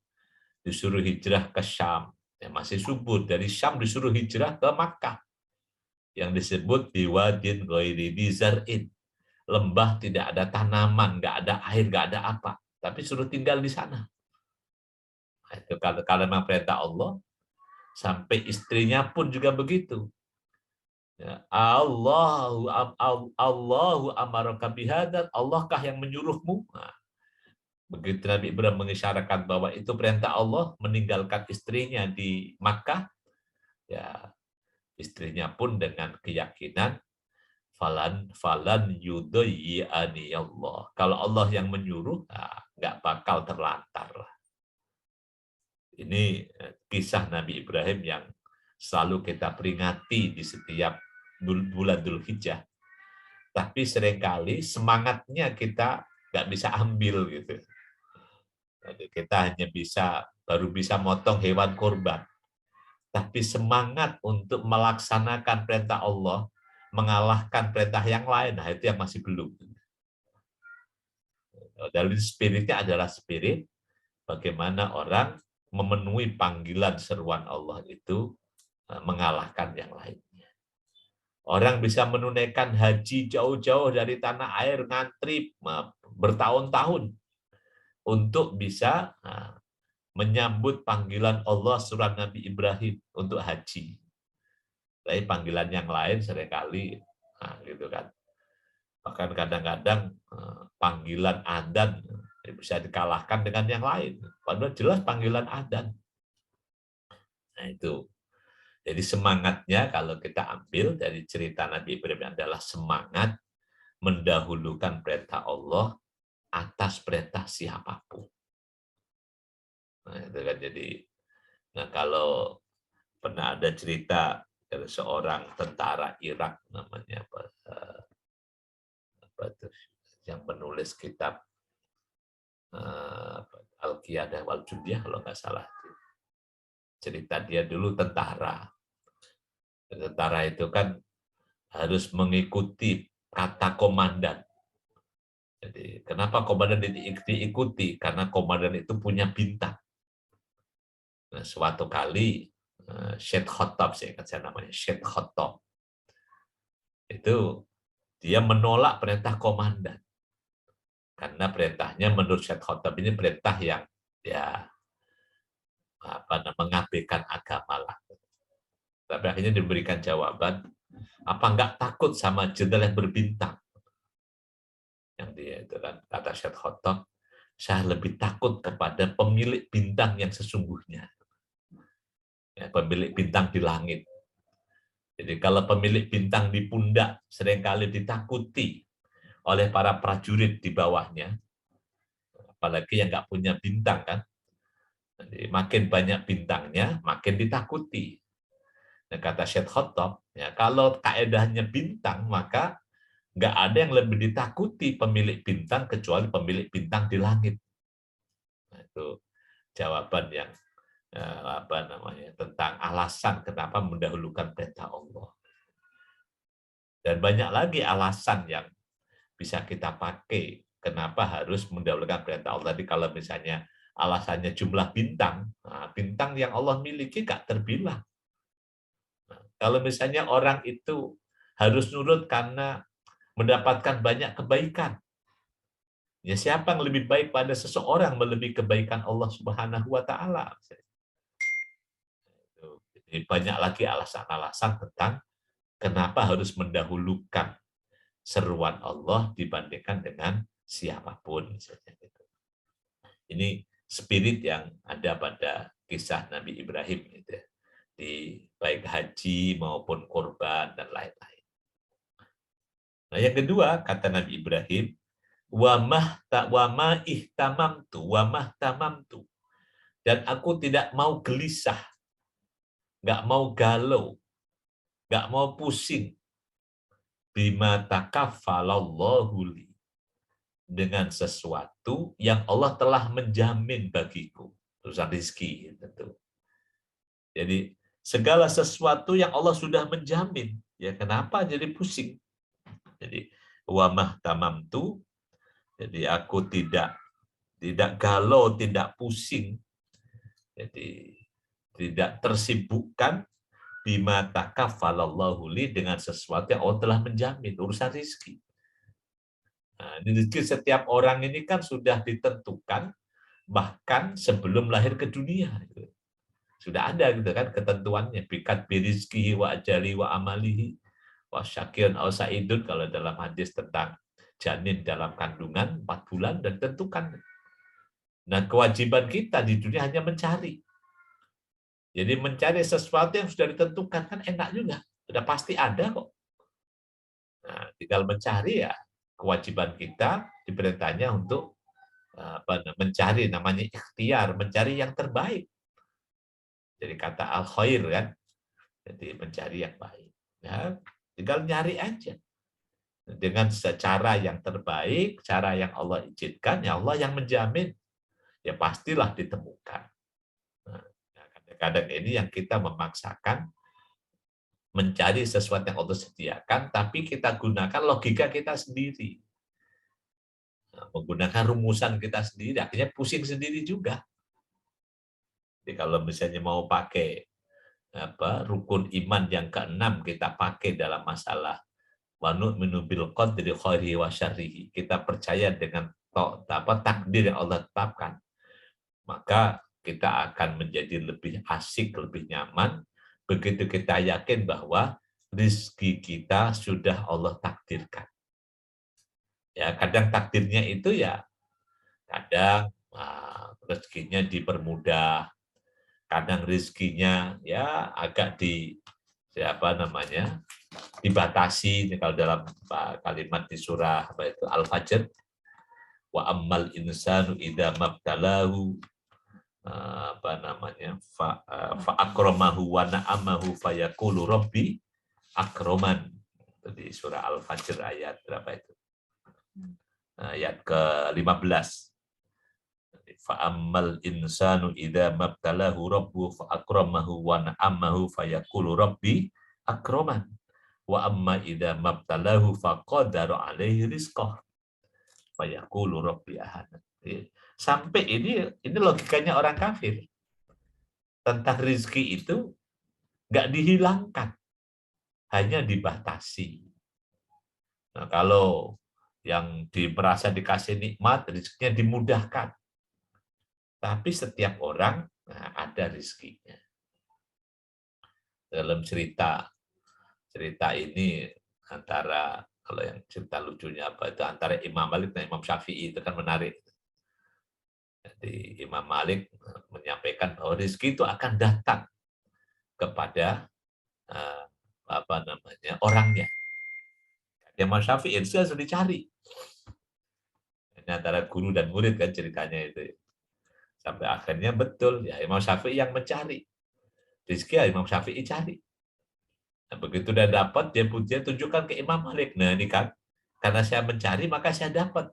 disuruh hijrah ke Syam, yang masih subur, dari Syam disuruh hijrah ke Makkah, yang disebut biwadin ghairi dzar'in, lembah tidak ada tanaman, nggak ada air, nggak ada apa, tapi suruh tinggal di sana. Nah, itu kalau memang perintah Allah, sampai istrinya pun juga begitu. Ya, Allahu amaraka bihadzal, Allahkah yang menyuruhmu? Nah, begitu Nabi Ibrahim mengisyaratkan bahwa itu perintah Allah, meninggalkan istrinya di Makkah, ya istrinya pun dengan keyakinan falan yudayyi'ani Allah. Kalau Allah yang menyuruh, nggak bakal terlantar. Ini kisah Nabi Ibrahim yang selalu kita peringati di setiap bulan Dzulhijjah. Tapi seringkali semangatnya kita nggak bisa ambil gitu. Jadi kita hanya baru bisa motong hewan kurban. Tapi semangat untuk melaksanakan perintah Allah, mengalahkan perintah yang lain, nah itu yang masih belum. Dari spiritnya adalah spirit bagaimana orang memenuhi panggilan seruan Allah itu mengalahkan yang lainnya. Orang bisa menunaikan haji jauh-jauh dari tanah air, ngantri bertahun-tahun untuk bisa menyambut panggilan Allah surat Nabi Ibrahim untuk haji. Tapi panggilan yang lain seringkali, gitu kan. Bahkan kadang-kadang panggilan adzan bisa dikalahkan dengan yang lain. Padahal jelas panggilan adzan. Nah itu. Jadi semangatnya kalau kita ambil dari cerita Nabi Ibrahim adalah semangat mendahulukan perintah Allah atas perintah siapapun. Nah itu kan jadi. Nah kalau pernah ada cerita dari seorang tentara Irak namanya yang menulis kitab Al-Qiyadah wal Jundiyah kalau nggak salah. Cerita dia dulu tentara. Tentara itu kan harus mengikuti kata komandan. Jadi kenapa komandan diikuti? Karena komandan itu punya bintang. Nah, suatu kali Syed Khattab, saya ingat saya namanya Syed Khattab, itu dia menolak perintah komandan. Karena perintahnya menurut Syed Khattab ini perintah yang ya mengabaikan agama lah. Tapi akhirnya diberikan jawaban, apa enggak takut sama jenderal yang berbintang? Yang dia itu kan kata Syed Khattab, saya lebih takut kepada pemilik bintang yang sesungguhnya. Ya, pemilik bintang di langit. Jadi kalau pemilik bintang di pundak seringkali ditakuti oleh para prajurit di bawahnya, apalagi yang nggak punya bintang kan. Jadi makin banyak bintangnya, makin ditakuti. Nah, kata Syed Khattab, ya, kalau kaedahnya bintang, maka nggak ada yang lebih ditakuti pemilik bintang kecuali pemilik bintang di langit. Nah, itu jawaban yang tentang alasan kenapa mendahulukan perintah Allah. Dan banyak lagi alasan yang bisa kita pakai kenapa harus mendahulukan perintah Allah. Tadi kalau misalnya alasannya jumlah bintang, bintang yang Allah miliki nggak terbilang. Kalau misalnya orang itu harus nurut karena mendapatkan banyak kebaikan, ya siapa yang lebih baik pada seseorang melebihi kebaikan Allah Subhanahu wa Ta'ala? Jadi banyak lagi alasan-alasan tentang kenapa harus mendahulukan seruan Allah dibandingkan dengan siapapun. Ini spirit yang ada pada kisah Nabi Ibrahim gitu, di baik haji maupun kurban dan lain-lain. Nah, yang kedua kata Nabi Ibrahim, wa ma ihtamamtu dan aku tidak mau gelisah, nggak mau galau, nggak mau pusing bima takaffalallahu li, dengan sesuatu yang Allah telah menjamin bagiku, urusan rezeki tentu. Jadi segala sesuatu yang Allah sudah menjamin, ya kenapa jadi pusing? Jadi wa mahtamamtu, jadi aku tidak galau, tidak pusing. Jadi tidak tersibukkan bima takaffalallahu li, dengan sesuatu yang Allah telah menjamin, urusan rezeki. Nah, rezeki setiap orang ini kan sudah ditentukan bahkan sebelum lahir ke dunia. Sudah ada gitu kan ketentuannya, bikat birizkihi wa ajali wa amalihi wa syakirun aw sa'idun, kalau dalam hadis tentang janin dalam kandungan 4 bulan dan tentukan. Nah, kewajiban kita di dunia hanya mencari. Jadi mencari sesuatu yang sudah ditentukan kan enak juga, sudah pasti ada kok. Nah, tinggal mencari ya, kewajiban kita diperintahnya untuk mencari, namanya ikhtiar, mencari yang terbaik. Jadi kata al-khair kan, Jadi mencari yang baik. Ya, tinggal nyari aja. Dengan secara yang terbaik, cara yang Allah izinkan, ya Allah yang menjamin. Ya pastilah ditemukan. Nah, kadang-kadang ini yang kita memaksakan mencari sesuatu yang Allah sediakan, tapi kita gunakan logika kita sendiri. Nah, menggunakan rumusan kita sendiri, akhirnya pusing sendiri juga. Jadi kalau misalnya mau pakai rukun iman yang keenam kita pakai dalam masalah wa nu'minu bil qadri khairihi wa syarrihi. Kita percaya dengan takdir yang Allah tetapkan. Maka kita akan menjadi lebih asik, lebih nyaman begitu kita yakin bahwa rezeki kita sudah Allah takdirkan. Ya, kadang takdirnya itu ya kadang rezekinya dipermudah, kadang rezekinya ya agak dibatasi kalau dalam kalimat di surah Al-Fajr, wa ammal insanu idza mabtalahu fa akramahu wa na'amahu fayaqulu rabbi akraman. Itu di surah Al-Fajr ayat berapa itu? Ayat ke-15. Fa'ammal insanu idza mabtalahu rabbuhu fa akramahu wa na'amahu fayaqulu rabbi akraman. Wa amma idza mabtalahu faqadara alaihi rizqah fayaqulu rabbi ahana. Sampai ini logikanya orang kafir. Tentang rezeki itu nggak dihilangkan, hanya dibatasi. Nah, kalau yang merasa dikasih nikmat, rezekinya dimudahkan. Tapi setiap orang ada rezekinya. Dalam cerita ini antara, kalau yang cerita lucunya itu antara Imam Malik dan Imam Syafi'i, itu kan menarik. Jadi Imam Malik menyampaikan bahwa rezeki itu akan datang kepada orangnya. Imam Syafi'i itu harus dicari. Ini antara guru dan murid kan ceritanya itu. Sampai akhirnya betul ya Imam Syafi'i yang mencari. Rezeki ya Imam Syafi'i cari. Nah, begitu udah dapat dia tunjukkan ke Imam Malik. Nah ini kan karena saya mencari maka saya dapat.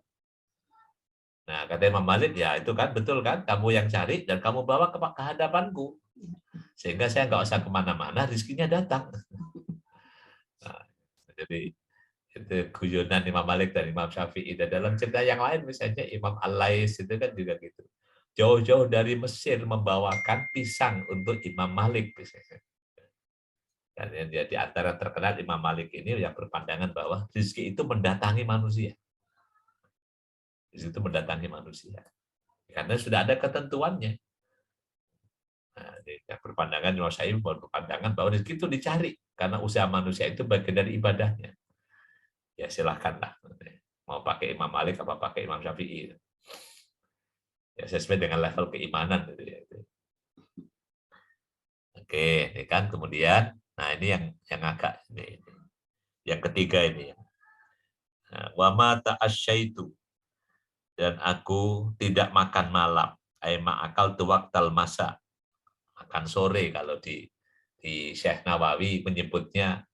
Nah kata Imam Malik ya itu kan betul kan kamu yang cari dan kamu bawa ke hadapanku sehingga saya nggak usah kemana-mana rezekinya datang. Nah, jadi itu guyonan Imam Malik dan Imam Syafi'i. Dan dalam cerita yang lain misalnya Imam Al-Lais itu kan juga gitu. Jauh-jauh dari Mesir membawakan pisang untuk Imam Malik misalnya. Dan yang di antara terkenal Imam Malik ini yang berpandangan bahwa rezeki itu mendatangi manusia. Rezeki itu mendatangi manusia. Karena sudah ada ketentuannya. Nah, yang berpandangan Imam Syafi'i berpandangan bahwa rezeki itu dicari karena usaha manusia itu bagian dari ibadahnya. Ya silahkanlah. Mau pakai Imam Malik apa pakai Imam Syafi'i. Ya sesuai dengan level keimanan. Oke, ini kan kemudian, nah ini yang agak ini. Yang ketiga ini. Wa ma ta'asyaitu, dan aku tidak makan malam. Ai ma'akal tu waqtal masa. Makan sore kalau di Syekh Nawawi menyebutnya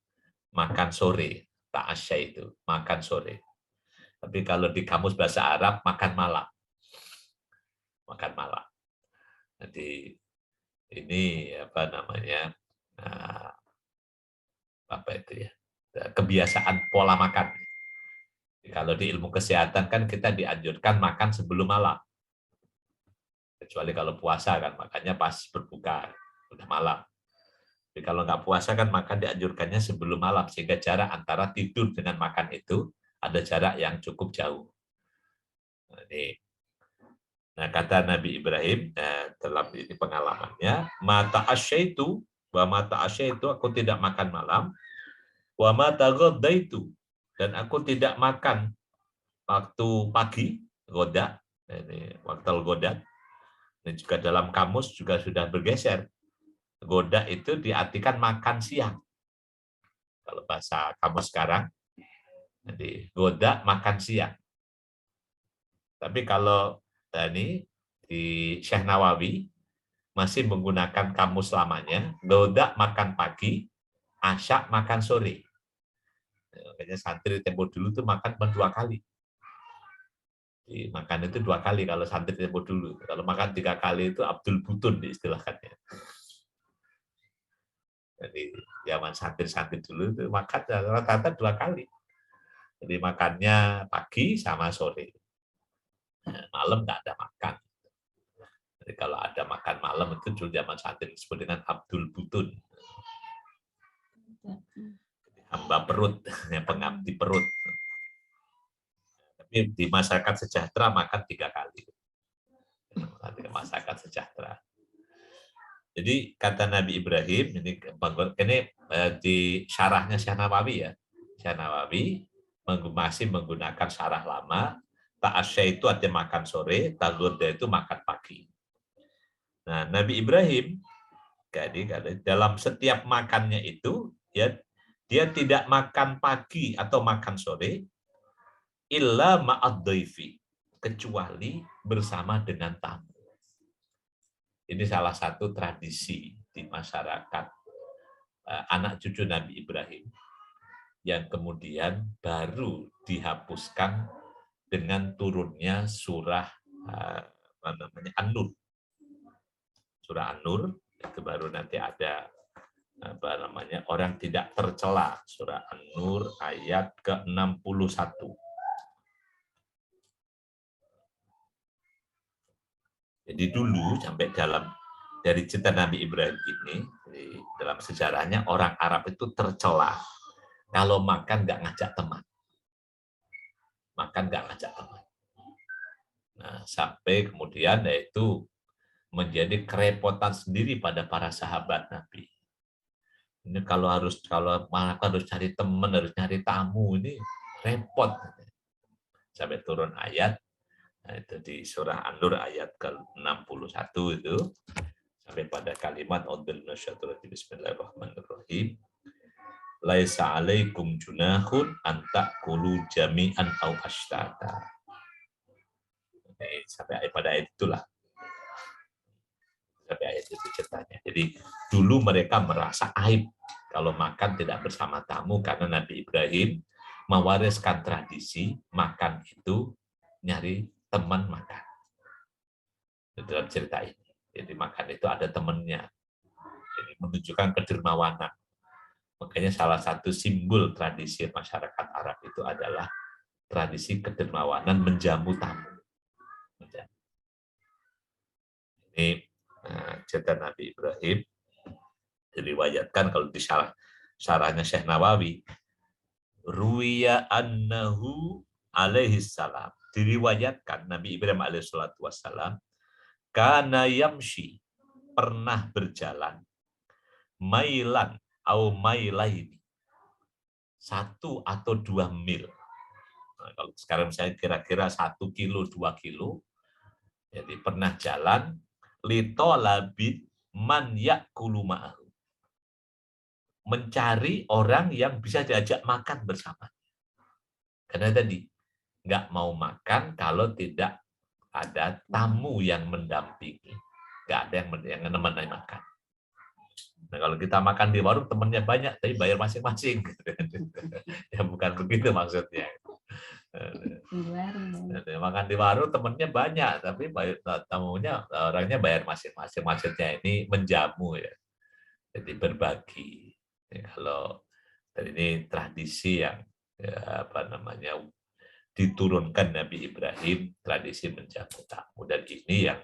makan sore. Ta'asyaitu, makan sore. Tapi kalau di kamus bahasa Arab makan malam. Makan malam. Jadi ini kebiasaan pola makan. Kalau di ilmu kesehatan kan kita dianjurkan makan sebelum malam. Kecuali kalau puasa kan makanya pas berbuka udah malam. Tapi kalau nggak puasa kan makan dianjurkannya sebelum malam sehingga jarak antara tidur dengan makan itu ada jarak yang cukup jauh. Nah, kata Nabi Ibrahim dalam ini pengalamannya, mata asyaitu, aku tidak makan malam, wa mata ghaddaitu, dan aku tidak makan waktu pagi, goda, ini waktu goda. Ini juga dalam kamus juga sudah bergeser. Goda itu diartikan makan siang. Kalau bahasa kamus sekarang, jadi goda makan siang. Tapi kalau ini di Syekh Nawawi masih menggunakan kamus lamanya, goda makan pagi, asya makan sore. Makanya santri tempo dulu tuh makan 2 kali. Makan itu 2 kali kalau santri tempo dulu. Kalau makan 3 kali itu Abdul Butun diistilahkannya. Jadi zaman santri-santri dulu itu makan rata-rata 2 kali. Jadi makannya pagi sama sore. Malam nggak ada makan. Jadi kalau ada makan malam itu dulu zaman santri disebut dengan Abdul Butun. Hamba perut, pengabdi perut. Tapi di masyarakat sejahtera makan 3 kali. Masyarakat sejahtera. Jadi kata Nabi Ibrahim, ini di syarahnya Syekh Nawawi ya. Syekh Nawawi masih menggunakan syarah lama, ta'asya itu artinya makan sore, tagoda itu makan pagi. Nah, Nabi Ibrahim, dalam setiap makannya itu, ya, dia tidak makan pagi atau makan sore, illa ma'ad dhaifi, kecuali bersama dengan tamu. Ini salah satu tradisi di masyarakat anak cucu Nabi Ibrahim yang kemudian baru dihapuskan dengan turunnya surah An-Nur. Surah An-Nur itu baru nanti ada orang tidak tercela, surah An-Nur ayat ke-61. Jadi dulu sampai dari cerita Nabi Ibrahim ini, dalam sejarahnya orang Arab itu tercela kalau makan nggak ngajak teman. Makan nggak ngajak teman. Nah, sampai kemudian yaitu menjadi kerepotan sendiri pada para sahabat Nabi. Ini kalau makan harus cari teman, harus cari tamu, ini repot. Sampai turun ayat, nah itu di surah An-Nur ayat ke-61 itu, sampai pada kalimat Bismillahirrahmanirrahim. Laisa alaikum junahun an ta'kulu jami'an au ashtata. Sampai pada ayat itulah. Sampai ayat itu ceritanya. Jadi dulu mereka merasa aib kalau makan tidak bersama tamu karena Nabi Ibrahim mewariskan tradisi makan itu nyari teman makan. Dalam cerita ini. Jadi makan itu ada temannya. Jadi menunjukkan kedermawanan. Makanya salah satu simbol tradisi masyarakat Arab itu adalah tradisi kedermawanan menjamu tamu. Ini cerita Nabi Ibrahim diriwayatkan kalau di syarahnya Syekh Nawawi, ruwiya annahu alaihi salam, diriwayatkan Nabi Ibrahim alaihi salatu wassalam kana yamshi, pernah berjalan, mailan au mailaini, 1 atau 2 mil. Nah, kalau sekarang saya kira-kira 1 kilo, 2 kilo, jadi pernah jalan litolabin man yakulu ma'ahu, mencari orang yang bisa diajak makan bersama. Karena tadi nggak mau makan kalau tidak ada tamu yang mendampingi, nggak ada yang menemani makan. Nah, kalau kita makan di warung temennya banyak, tapi bayar masing-masing. Ya bukan begitu maksudnya. Makan di warung temennya banyak, tapi tamunya orangnya bayar masing-masing. Maksudnya ini menjamu ya, jadi berbagi. Ya, kalau ini tradisi yang diturunkan Nabi Ibrahim, tradisi menjamu tamu, dan ini yang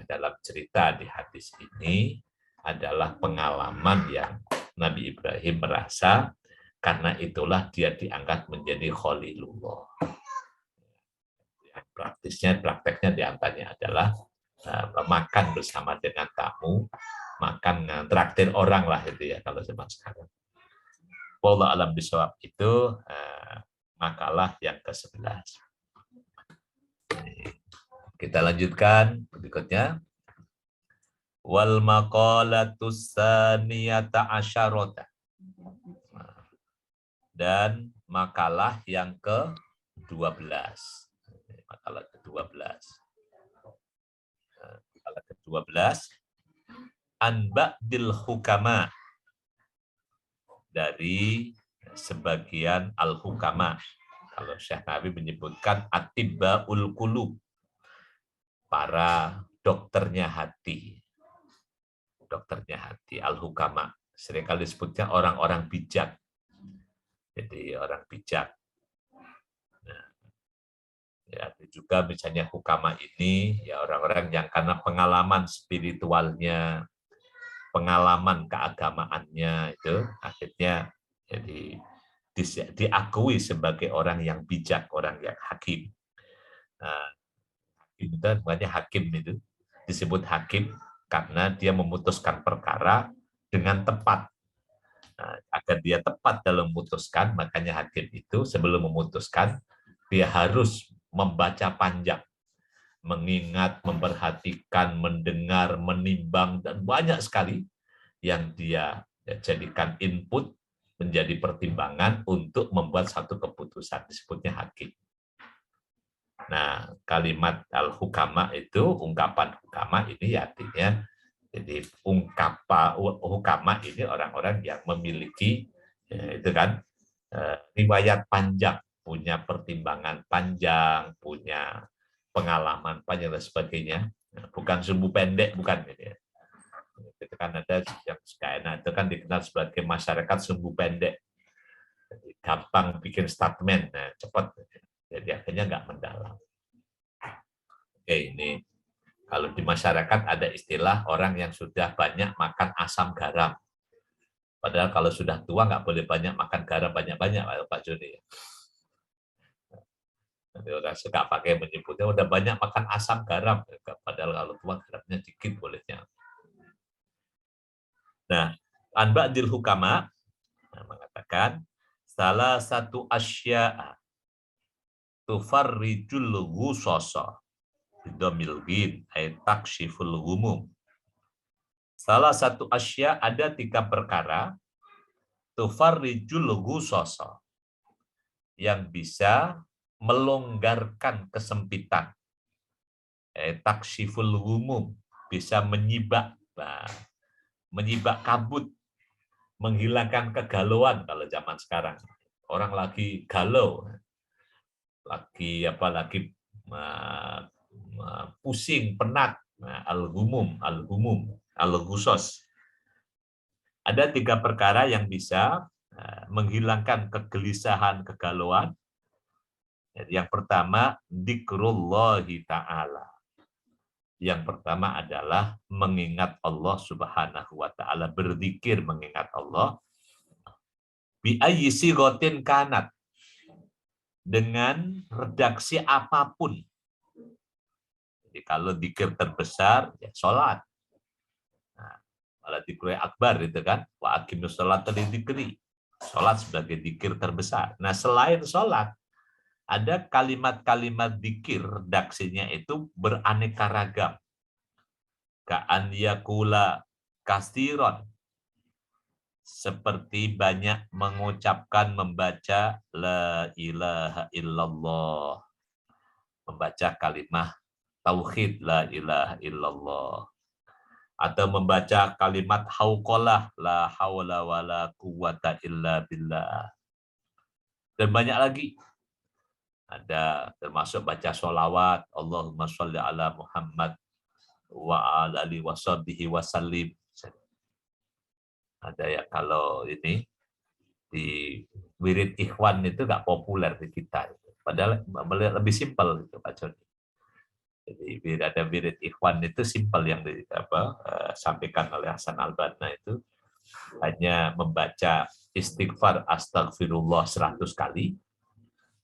dalam cerita di hadis ini adalah pengalaman yang Nabi Ibrahim merasa karena itulah dia diangkat menjadi Khalilullah. Prakteknya diantaranya adalah makan bersama dengan tamu, makan traktir orang lah itu ya kalau zaman sekarang. Wallahu a'lam bishawab itu makalah yang ke-11. Kita lanjutkan berikutnya. Wal maqalatus tsaniyata asyarata. Dan makalah yang ke-12. Makalah ke-12. Makalah ke-12 an ba'dil hukama, dari sebagian al-hukama. Kalau Syekh Nawawi menyebutkan atibbaul qulub, para dokternya hati. Dokternya hati, al-hukama. Seringkali disebutnya orang-orang bijak. Jadi orang bijak. Nah, ya, juga misalnya hukama ini ya orang-orang yang karena pengalaman spiritualnya, pengalaman keagamaannya itu akhirnya jadi diakui sebagai orang yang bijak, orang yang hakim. Nah, itu namanya hakim itu disebut hakim karena dia memutuskan perkara dengan tepat. Nah, agar dia tepat dalam memutuskan, makanya hakim itu sebelum memutuskan dia harus membaca panjang, mengingat, memperhatikan, mendengar, menimbang, dan banyak sekali yang dia jadikan input menjadi pertimbangan untuk membuat satu keputusan, disebutnya hakim. Nah, kalimat al-hukama itu, ungkapan hukama ini artinya, jadi hukama ini orang-orang yang memiliki itu kan riwayat panjang, punya pertimbangan panjang, punya pengalaman panjang dan sebagainya. Bukan sumbu pendek, bukan ini. Itu kan ada yang sekarang itu kan dikenal sebagai masyarakat sumbu pendek. Jadi gampang bikin statement, nah, cepat. Jadi akhirnya nggak mendalam. Oke, ini kalau di masyarakat ada istilah orang yang sudah banyak makan asam garam. Padahal kalau sudah tua nggak boleh banyak makan garam banyak-banyak, Pak Joni. Nanti orang suka pakai menyebutnya udah banyak makan asam garam, padahal kalau tua garamnya dikit bolehnya. Nah, an ba'dil hukama mengatakan salah satu asya'a tufarrijul ghusasa bidomil ghin ay takshiful ghumum. Salah satu asya, ada 3 perkara tufarrijul ghusasa yang bisa melonggarkan kesempitan. Takshiful ghumum, bisa menyibak, menyibak kabut, menghilangkan kegalauan kalau zaman sekarang. Orang lagi galau, lagi pusing, penat, al-ghumum, al-ghusos. Ada 3 perkara yang bisa menghilangkan kegelisahan, kegalauan. Yang pertama, dzikrullahi ta'ala. Yang pertama adalah mengingat Allah Subhanahu wa taala, berzikir mengingat Allah. Bi ayyi sighatin kanat, dengan redaksi apapun. Jadi kalau zikir terbesar ya salat. Nah, wala dzikru akbar itu kan, wa aqimus sholata lidzikri. Salat sebagai zikir terbesar. Nah, selain salat ada kalimat-kalimat zikir, redaksinya itu beraneka ragam. Ka'an yakula kastiron, seperti banyak mengucapkan, membaca la ilaha illallah, membaca kalimat tauhid la ilaha illallah, atau membaca kalimat hauqalah la haula wala quwata illa billah. Dan banyak lagi. Ada termasuk baca sholawat, Allahumma sholli ala Muhammad wa ala alihi washabbihi wasallim. Ada ya kalau ini di wirid ikhwan itu nggak populer di kita, padahal lebih simpel itu Pak Joni. Jadi ada wirid ikhwan itu simpel yang sampaikan oleh Hasan Al-Banna itu hanya membaca istighfar astagfirullah 100 kali,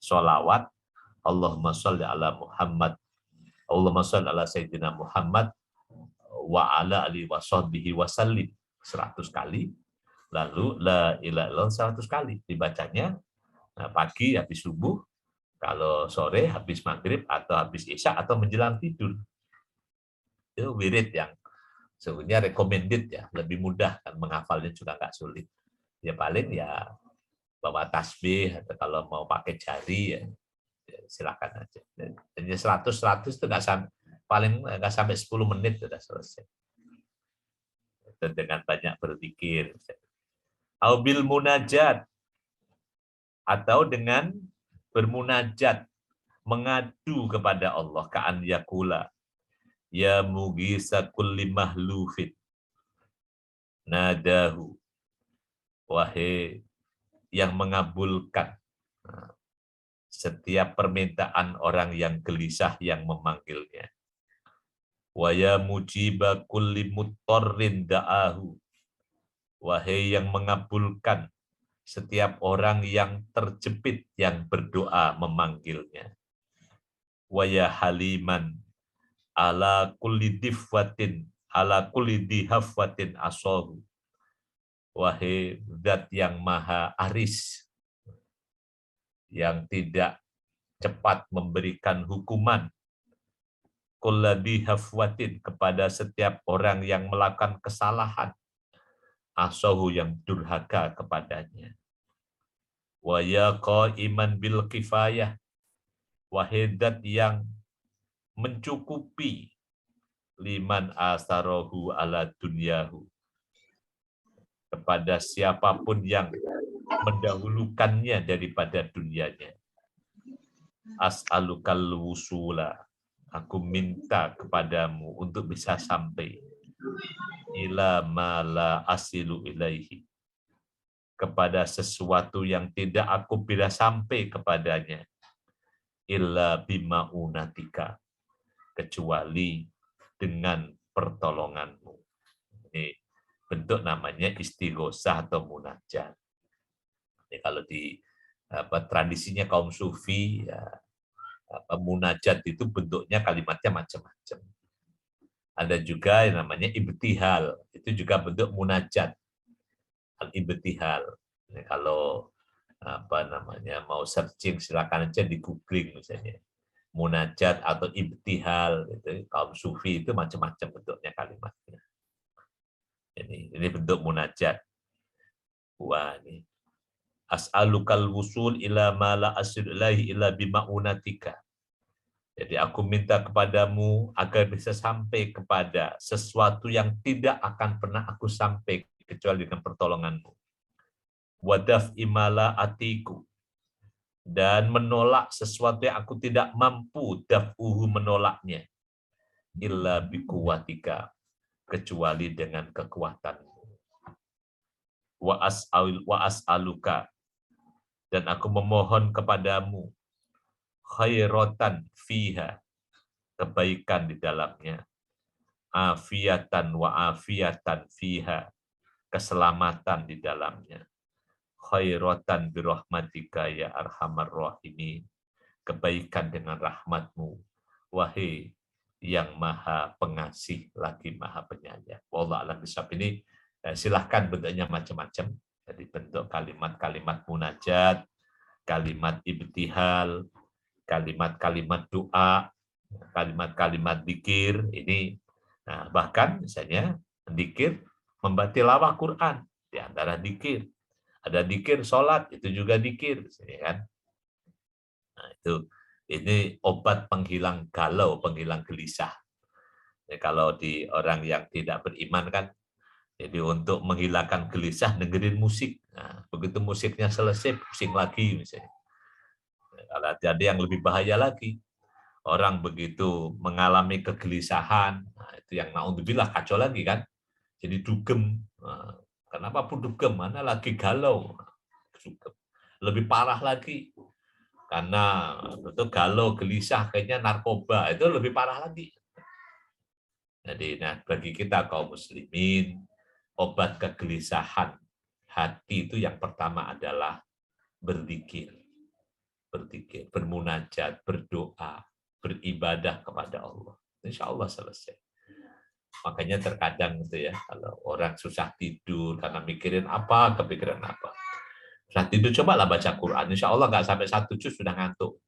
sholawat Allahumma sholli ala Muhammad, Allahumma sholli ala Sayyidina Muhammad wa ala alihi washabbihi wasallim 100 kali, lalu la ilaha illallah 100 kali dibacanya pagi habis subuh, kalau sore habis maghrib atau habis isya atau menjelang tidur. Itu wirid yang sebenarnya recommended ya, lebih mudah dan menghafalnya juga nggak sulit. Ya paling ya bawa tasbih atau kalau mau pakai jari ya silakan aja. Dan 100 itu nggak sampai, paling nggak sampai 10 menit sudah selesai. atau dengan banyak berzikir. Au bil munajat, atau dengan bermunajat, mengadu kepada Allah, ka'an yakula ya mugisa kulli mahlufin nadahu, wahai yang mengabulkan setiap permintaan orang yang gelisah yang memanggilnya. Wa ya mujiba kulli muttarrin da'ahu, wahai yang mengabulkan setiap orang yang terjepit yang berdoa memanggilnya. Wa ya haliman ala kulli difwatin ala kulli dihafwatin asahu, wahai zat yang maha aris, yang tidak cepat memberikan hukuman, kulladhi hafwatin, kepada setiap orang yang melakukan kesalahan, asahu, yang durhaka kepadanya. Wa ya qaiman bil kifayah, wahai zat yang mencukupi, liman asarohu ala dunyahu, kepada siapapun yang mendahulukannya daripada dunianya. As'alukal wusula, aku minta kepadamu untuk bisa sampai, ila ma la asilu ilaihi, kepada sesuatu yang tidak aku bisa sampai kepadanya, illa bima'unatika, kecuali dengan pertolonganmu. Ini bentuk namanya istighosah atau munajat. Ini kalau di tradisinya kaum sufi, ya, munajat itu bentuknya kalimatnya macam-macam. Ada juga yang namanya ibtihal, itu juga bentuk munajat. Al-ibtihal. Ini kalau mau searching, silakan aja di googling misalnya. Munajat atau ibtihal, itu kaum sufi itu macam-macam bentuknya kalimatnya. Ini bentuk munajat. Wah, ini as'alukal wusul ila ma la asil ilaihi illa bima'unatika. Jadi aku minta kepadamu agar bisa sampai kepada sesuatu yang tidak akan pernah aku sampai kecuali dengan pertolonganmu. Wadaf imala atiku, dan menolak sesuatu yang aku tidak mampu daf'uhu, menolaknya, illa bikuwatika, kecuali dengan kekuatanmu. Wa as'aluka, dan aku memohon kepadamu, khairatan fiha, kebaikan di dalamnya, afiatan wa afiatan fiha, keselamatan di dalamnya, khairatan birahmatika ya arhamar rahimin, kebaikan dengan rahmatmu, wahai yang maha pengasih lagi maha penyayang. Wallahu a'lam bishawab. Ini silahkan bentuknya macam-macam. Jadi bentuk kalimat-kalimat munajat, kalimat ibtihal, kalimat-kalimat doa, kalimat-kalimat dzikir. Ini bahkan misalnya dzikir membaca tilawah Quran di antara dzikir. Ada dzikir sholat, itu juga dzikir, kan? Nah, ini obat penghilang galau, penghilang gelisah. Ya, kalau di orang yang tidak beriman kan, jadi untuk menghilangkan gelisah dengerin musik. Nah, begitu musiknya selesai, pusing lagi misalnya. Kalau ada yang lebih bahaya lagi, orang begitu mengalami kegelisahan, nah itu yang naudzubillah, kacau lagi kan, jadi dugem. Nah, kenapa pun dugem? Mana lagi galau, lebih parah lagi. Karena itu galau, gelisah, kayaknya narkoba, itu lebih parah lagi. Jadi, bagi kita kaum muslimin, obat kegelisahan hati itu yang pertama adalah berzikir, bermunajat, berdoa, beribadah kepada Allah. Insya Allah selesai. Makanya terkadang itu ya, kalau orang susah tidur karena mikirin apa, kepikiran apa. Susah tidur, cobalah baca Quran. Insya Allah nggak sampai 1 juz sudah ngantuk.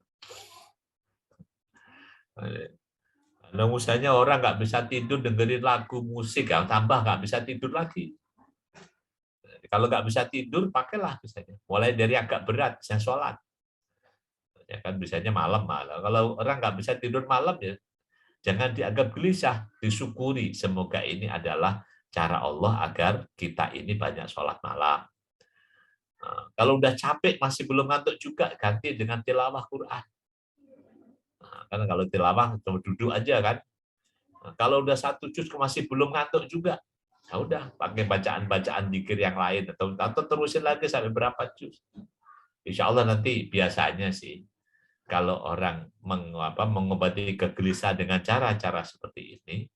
Nah, misalnya orang nggak bisa tidur dengerin lagu musik, ya, tambah nggak bisa tidur lagi. Kalau nggak bisa tidur, pakailah misalnya. Mulai dari agak berat, misalnya sholat. Ya kan, misalnya malam. Kalau orang nggak bisa tidur malam, ya jangan dianggap gelisah, disyukuri. Semoga ini adalah cara Allah agar kita ini banyak sholat malam. Nah, kalau udah capek masih belum ngantuk juga, ganti dengan tilawah Quran. Nah, kan kalau tilawah cuma duduk aja kan. Nah, kalau udah 1 juz masih belum ngantuk juga, ya udah pakai bacaan-bacaan dzikir yang lain atau terusin lagi sampai berapa juz. Insya Allah nanti biasanya sih kalau orang mengobati kegelisahan dengan cara-cara seperti ini,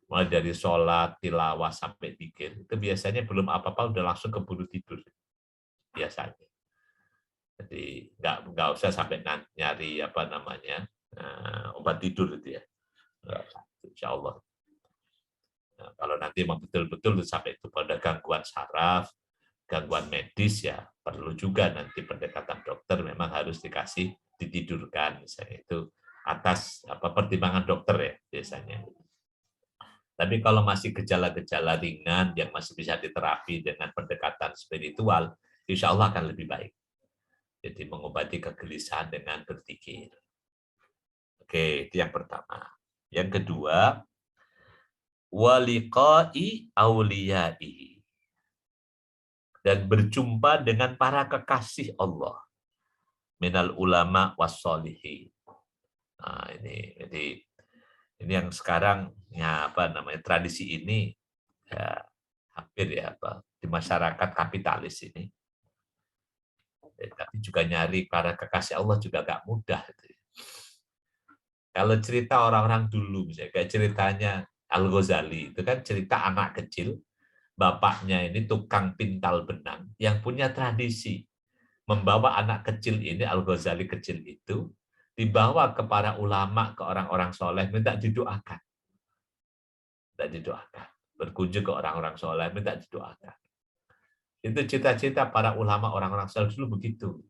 mulai dari sholat, tilawah sampai dzikir, itu biasanya belum apa-apa udah langsung keburu tidur biasanya. Jadi nggak usah sampai nyari obat tidur itu ya. Insya Allah. Nah, kalau nanti memang betul-betul sampai itu pada gangguan saraf, gangguan medis ya perlu juga nanti pendekatan dokter memang harus ditidurkan misalnya itu atas pertimbangan dokter ya biasanya. Tapi kalau masih gejala-gejala ringan yang masih bisa diterapi dengan pendekatan spiritual, insya Allah akan lebih baik. Jadi mengobati kegelisahan dengan berzikir. Oke, itu yang pertama. Yang kedua, waliqai auliyaihi, dan berjumpa dengan para kekasih Allah, minal ulama wassolihin. Nah, ini yang sekarang ya tradisi ini ya, hampir ya di masyarakat kapitalis ini. Tapi juga nyari para kekasih Allah juga gak mudah. Kalau cerita orang-orang dulu, misalnya kayak ceritanya Al-Ghazali, itu kan cerita anak kecil, bapaknya ini tukang pintal benang, yang punya tradisi membawa anak kecil ini, Al-Ghazali kecil itu, dibawa ke para ulama, ke orang-orang soleh, minta didoakan. Minta didoakan. Berkunjung ke orang-orang soleh, minta didoakan. Itu cita-cita para ulama, orang-orang soleh dulu begitu.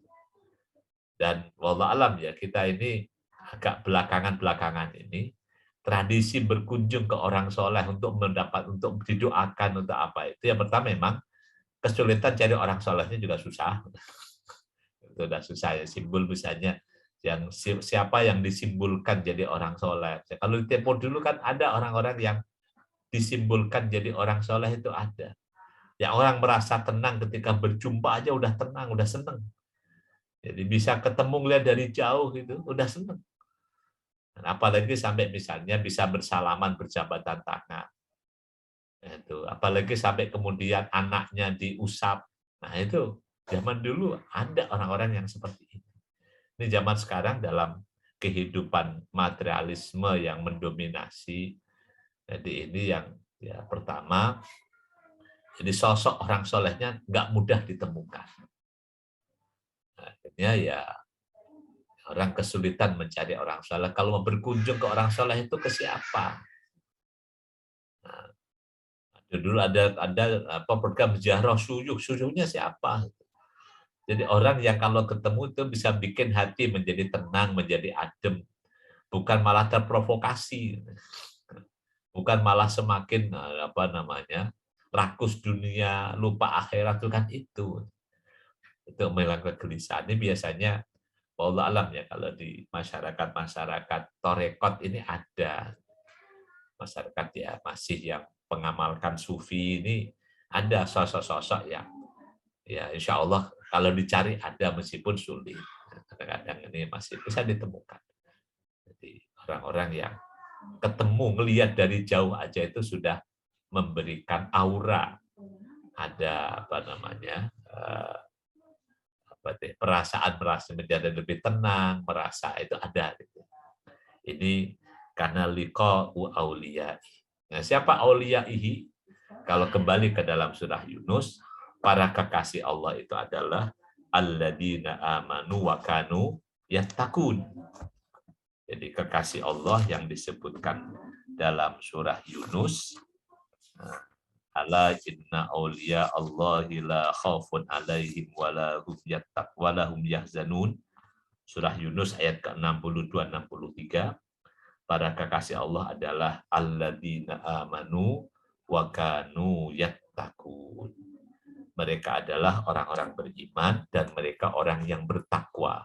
Dan wallah alam ya, kita ini agak belakangan ini, tradisi berkunjung ke orang soleh untuk didoakan untuk apa itu. Yang pertama memang kesulitan cari orang solehnya juga susah. Itu udah susah ya, simbol misalnya siapa yang disimbolkan jadi orang soleh. Kalau di tempo dulu kan ada orang-orang yang disimbolkan jadi orang soleh itu ada. Yang orang merasa tenang ketika berjumpa aja udah tenang, udah seneng. Jadi bisa ketemu ngeliat dari jauh gitu, udah seneng. Dan apalagi sampai misalnya bisa bersalaman, berjabatan tangan. Itu, apalagi sampai kemudian anaknya diusap. Nah itu zaman dulu ada orang-orang yang seperti ini. Ini zaman sekarang dalam kehidupan materialisme yang mendominasi. Jadi ini yang ya pertama, jadi sosok orang solehnya nggak mudah ditemukan. Nah, akhirnya ya orang kesulitan mencari orang soleh. Kalau mau berkunjung ke orang soleh itu ke siapa? Nah, dulu ada program ziarah suyuhnya siapa? Jadi orang yang kalau ketemu itu bisa bikin hati menjadi tenang, menjadi adem, bukan malah terprovokasi, bukan malah semakin rakus dunia, lupa akhirat itu menghilangkan kegelisahan. Ini biasanya wallah alam ya kalau di masyarakat torekot ini ada masyarakat ya masih yang pengamalkan sufi ini ada sosok-sosok yang ya insya Allah kalau dicari ada meskipun sulit. Kadang-kadang ini masih bisa ditemukan. Jadi orang-orang yang ketemu ngelihat dari jauh aja itu sudah memberikan aura, ada perasaan merasa menjadi lebih tenang, merasa itu ada. Ini karena liqa'u auliyai. Nah, siapa auliyaihi? Kalau kembali ke dalam surah Yunus, para kekasih Allah itu adalah alladzina amanu wa kanu yattaqun. Jadi kekasih Allah yang disebutkan dalam surah Yunus, ala inna auliya Allahi la khaufun alaihim wa lahum yahzanun. Surah Yunus ayat ke-62-63. Para kekasih Allah adalah alladzina amanu wa kanu yattaqun. Mereka adalah orang-orang beriman dan mereka orang yang bertakwa.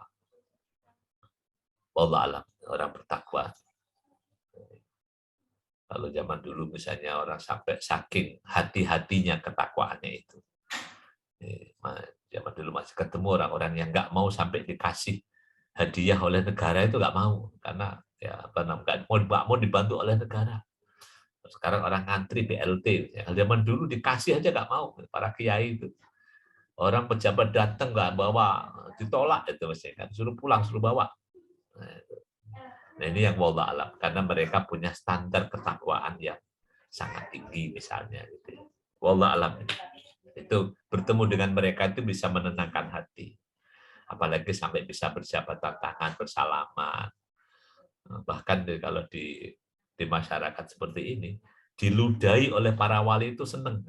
Wallah alam, orang bertakwa. Kalau zaman dulu misalnya orang sampai saking hati-hatinya ketakwaannya itu. Zaman dulu masih ketemu orang-orang yang nggak mau sampai dikasih hadiah oleh negara itu nggak mau karena ya apa namanya nggak mau dibantu oleh negara. Sekarang orang ngantri BLT. Ya. Zaman dulu dikasih aja nggak mau para kiai itu. Orang pejabat datang nggak bawa, ditolak itu kan suruh pulang, suruh bawa. Nah ini yang wallah alam karena mereka punya standar ketakwaan yang sangat tinggi misalnya gitu. Wallah alam itu bertemu dengan mereka itu bisa menenangkan hati. Apalagi sampai bisa berjabatan tangan, bersalaman. Bahkan kalau di masyarakat seperti ini diludahi oleh para wali itu seneng.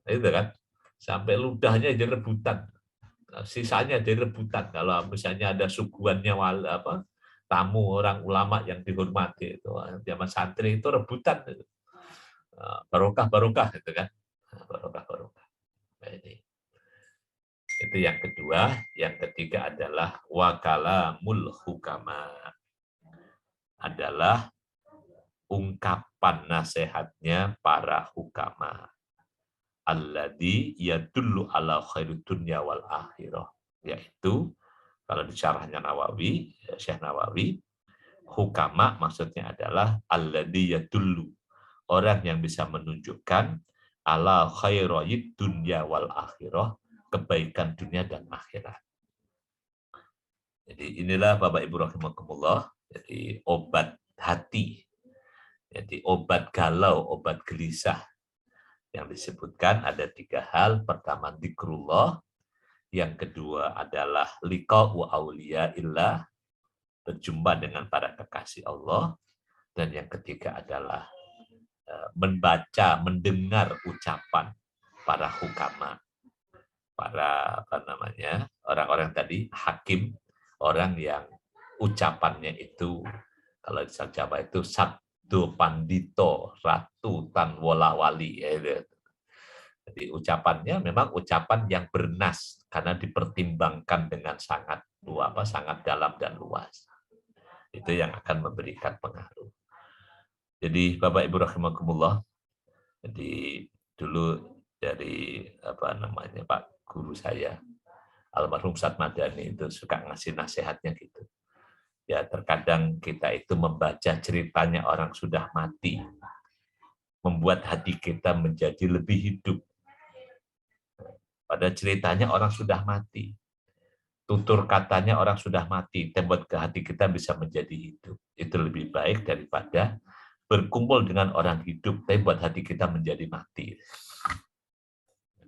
Itu kan sampai ludahnya jadi rebutan. Sisanya jadi rebutan kalau misalnya ada suguhannya tamu orang ulama yang dihormati itu zaman santri itu rebutan itu. Barokah gitu kan. Barokah. Nah, ini. Itu yang kedua, yang ketiga adalah wakalamul hukama. Adalah ungkapan nasihatnya para hukama. Alladzi yadullu ala khairid dunya wal akhirah. Yaitu kalau di syarahnya Nawawi, Syekh Nawawi, hukama maksudnya adalah alladzi yadullu, orang yang bisa menunjukkan ala khairid dunya wal akhirah, kebaikan dunia dan akhirat. Jadi inilah Bapak Ibu rahimakumullah, jadi obat hati. Jadi obat galau, obat gelisah. Yang disebutkan ada 3 hal. Pertama dzikrullah, yang kedua adalah liqa'u auliyaillah, berjumpa dengan para kekasih Allah, dan yang ketiga adalah membaca, mendengar ucapan para hukama, para orang-orang tadi hakim, orang yang ucapannya itu kalau di Jawa itu sabdo pandito ratu tan wola wali. Jadi ucapannya memang ucapan yang bernas karena dipertimbangkan dengan sangat sangat dalam dan luas. Itu yang akan memberikan pengaruh. Jadi Bapak Ibu rahimakumullah, jadi dulu dari Pak guru saya almarhum Ustadz Madani itu suka ngasih nasihatnya gitu. Ya terkadang kita itu membaca ceritanya orang sudah mati, membuat hati kita menjadi lebih hidup. Pada ceritanya orang sudah mati, tutur katanya orang sudah mati, membuat ke hati kita bisa menjadi hidup. Itu lebih baik daripada berkumpul dengan orang hidup, tapi buat hati kita menjadi mati.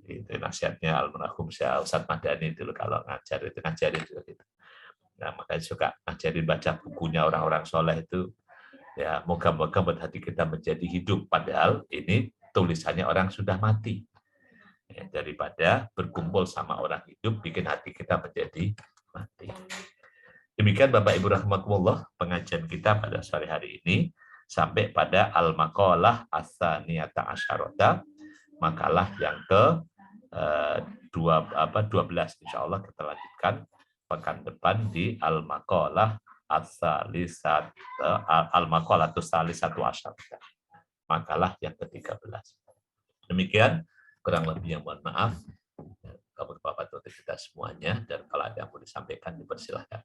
Itu nasihatnya almarhum Ustadz Madani dulu kalau ngajarin juga gitu. Nah, makanya suka ngajarin baca bukunya orang-orang soleh itu, ya moga-moga buat hati kita menjadi hidup. Padahal ini tulisannya orang sudah mati. Ya, daripada berkumpul sama orang hidup, bikin hati kita menjadi mati. Demikian Bapak Ibu rahimakumullah pengajian kita pada sore hari ini. Sampai pada al-maqalah ats-tsaniyata asyarata, makalah yang ke 12. Insya Allah kita lanjutkan pekan depan di al-maqalah ats-tsalisat al-maqalatus tsalisatu asyarata, makalah yang ke-13. Demikian kurang lebih, yang mohon maaf. Kamu Bapak untuk kita semuanya, dan kalau ada yang mau disampaikan dipersilahkan.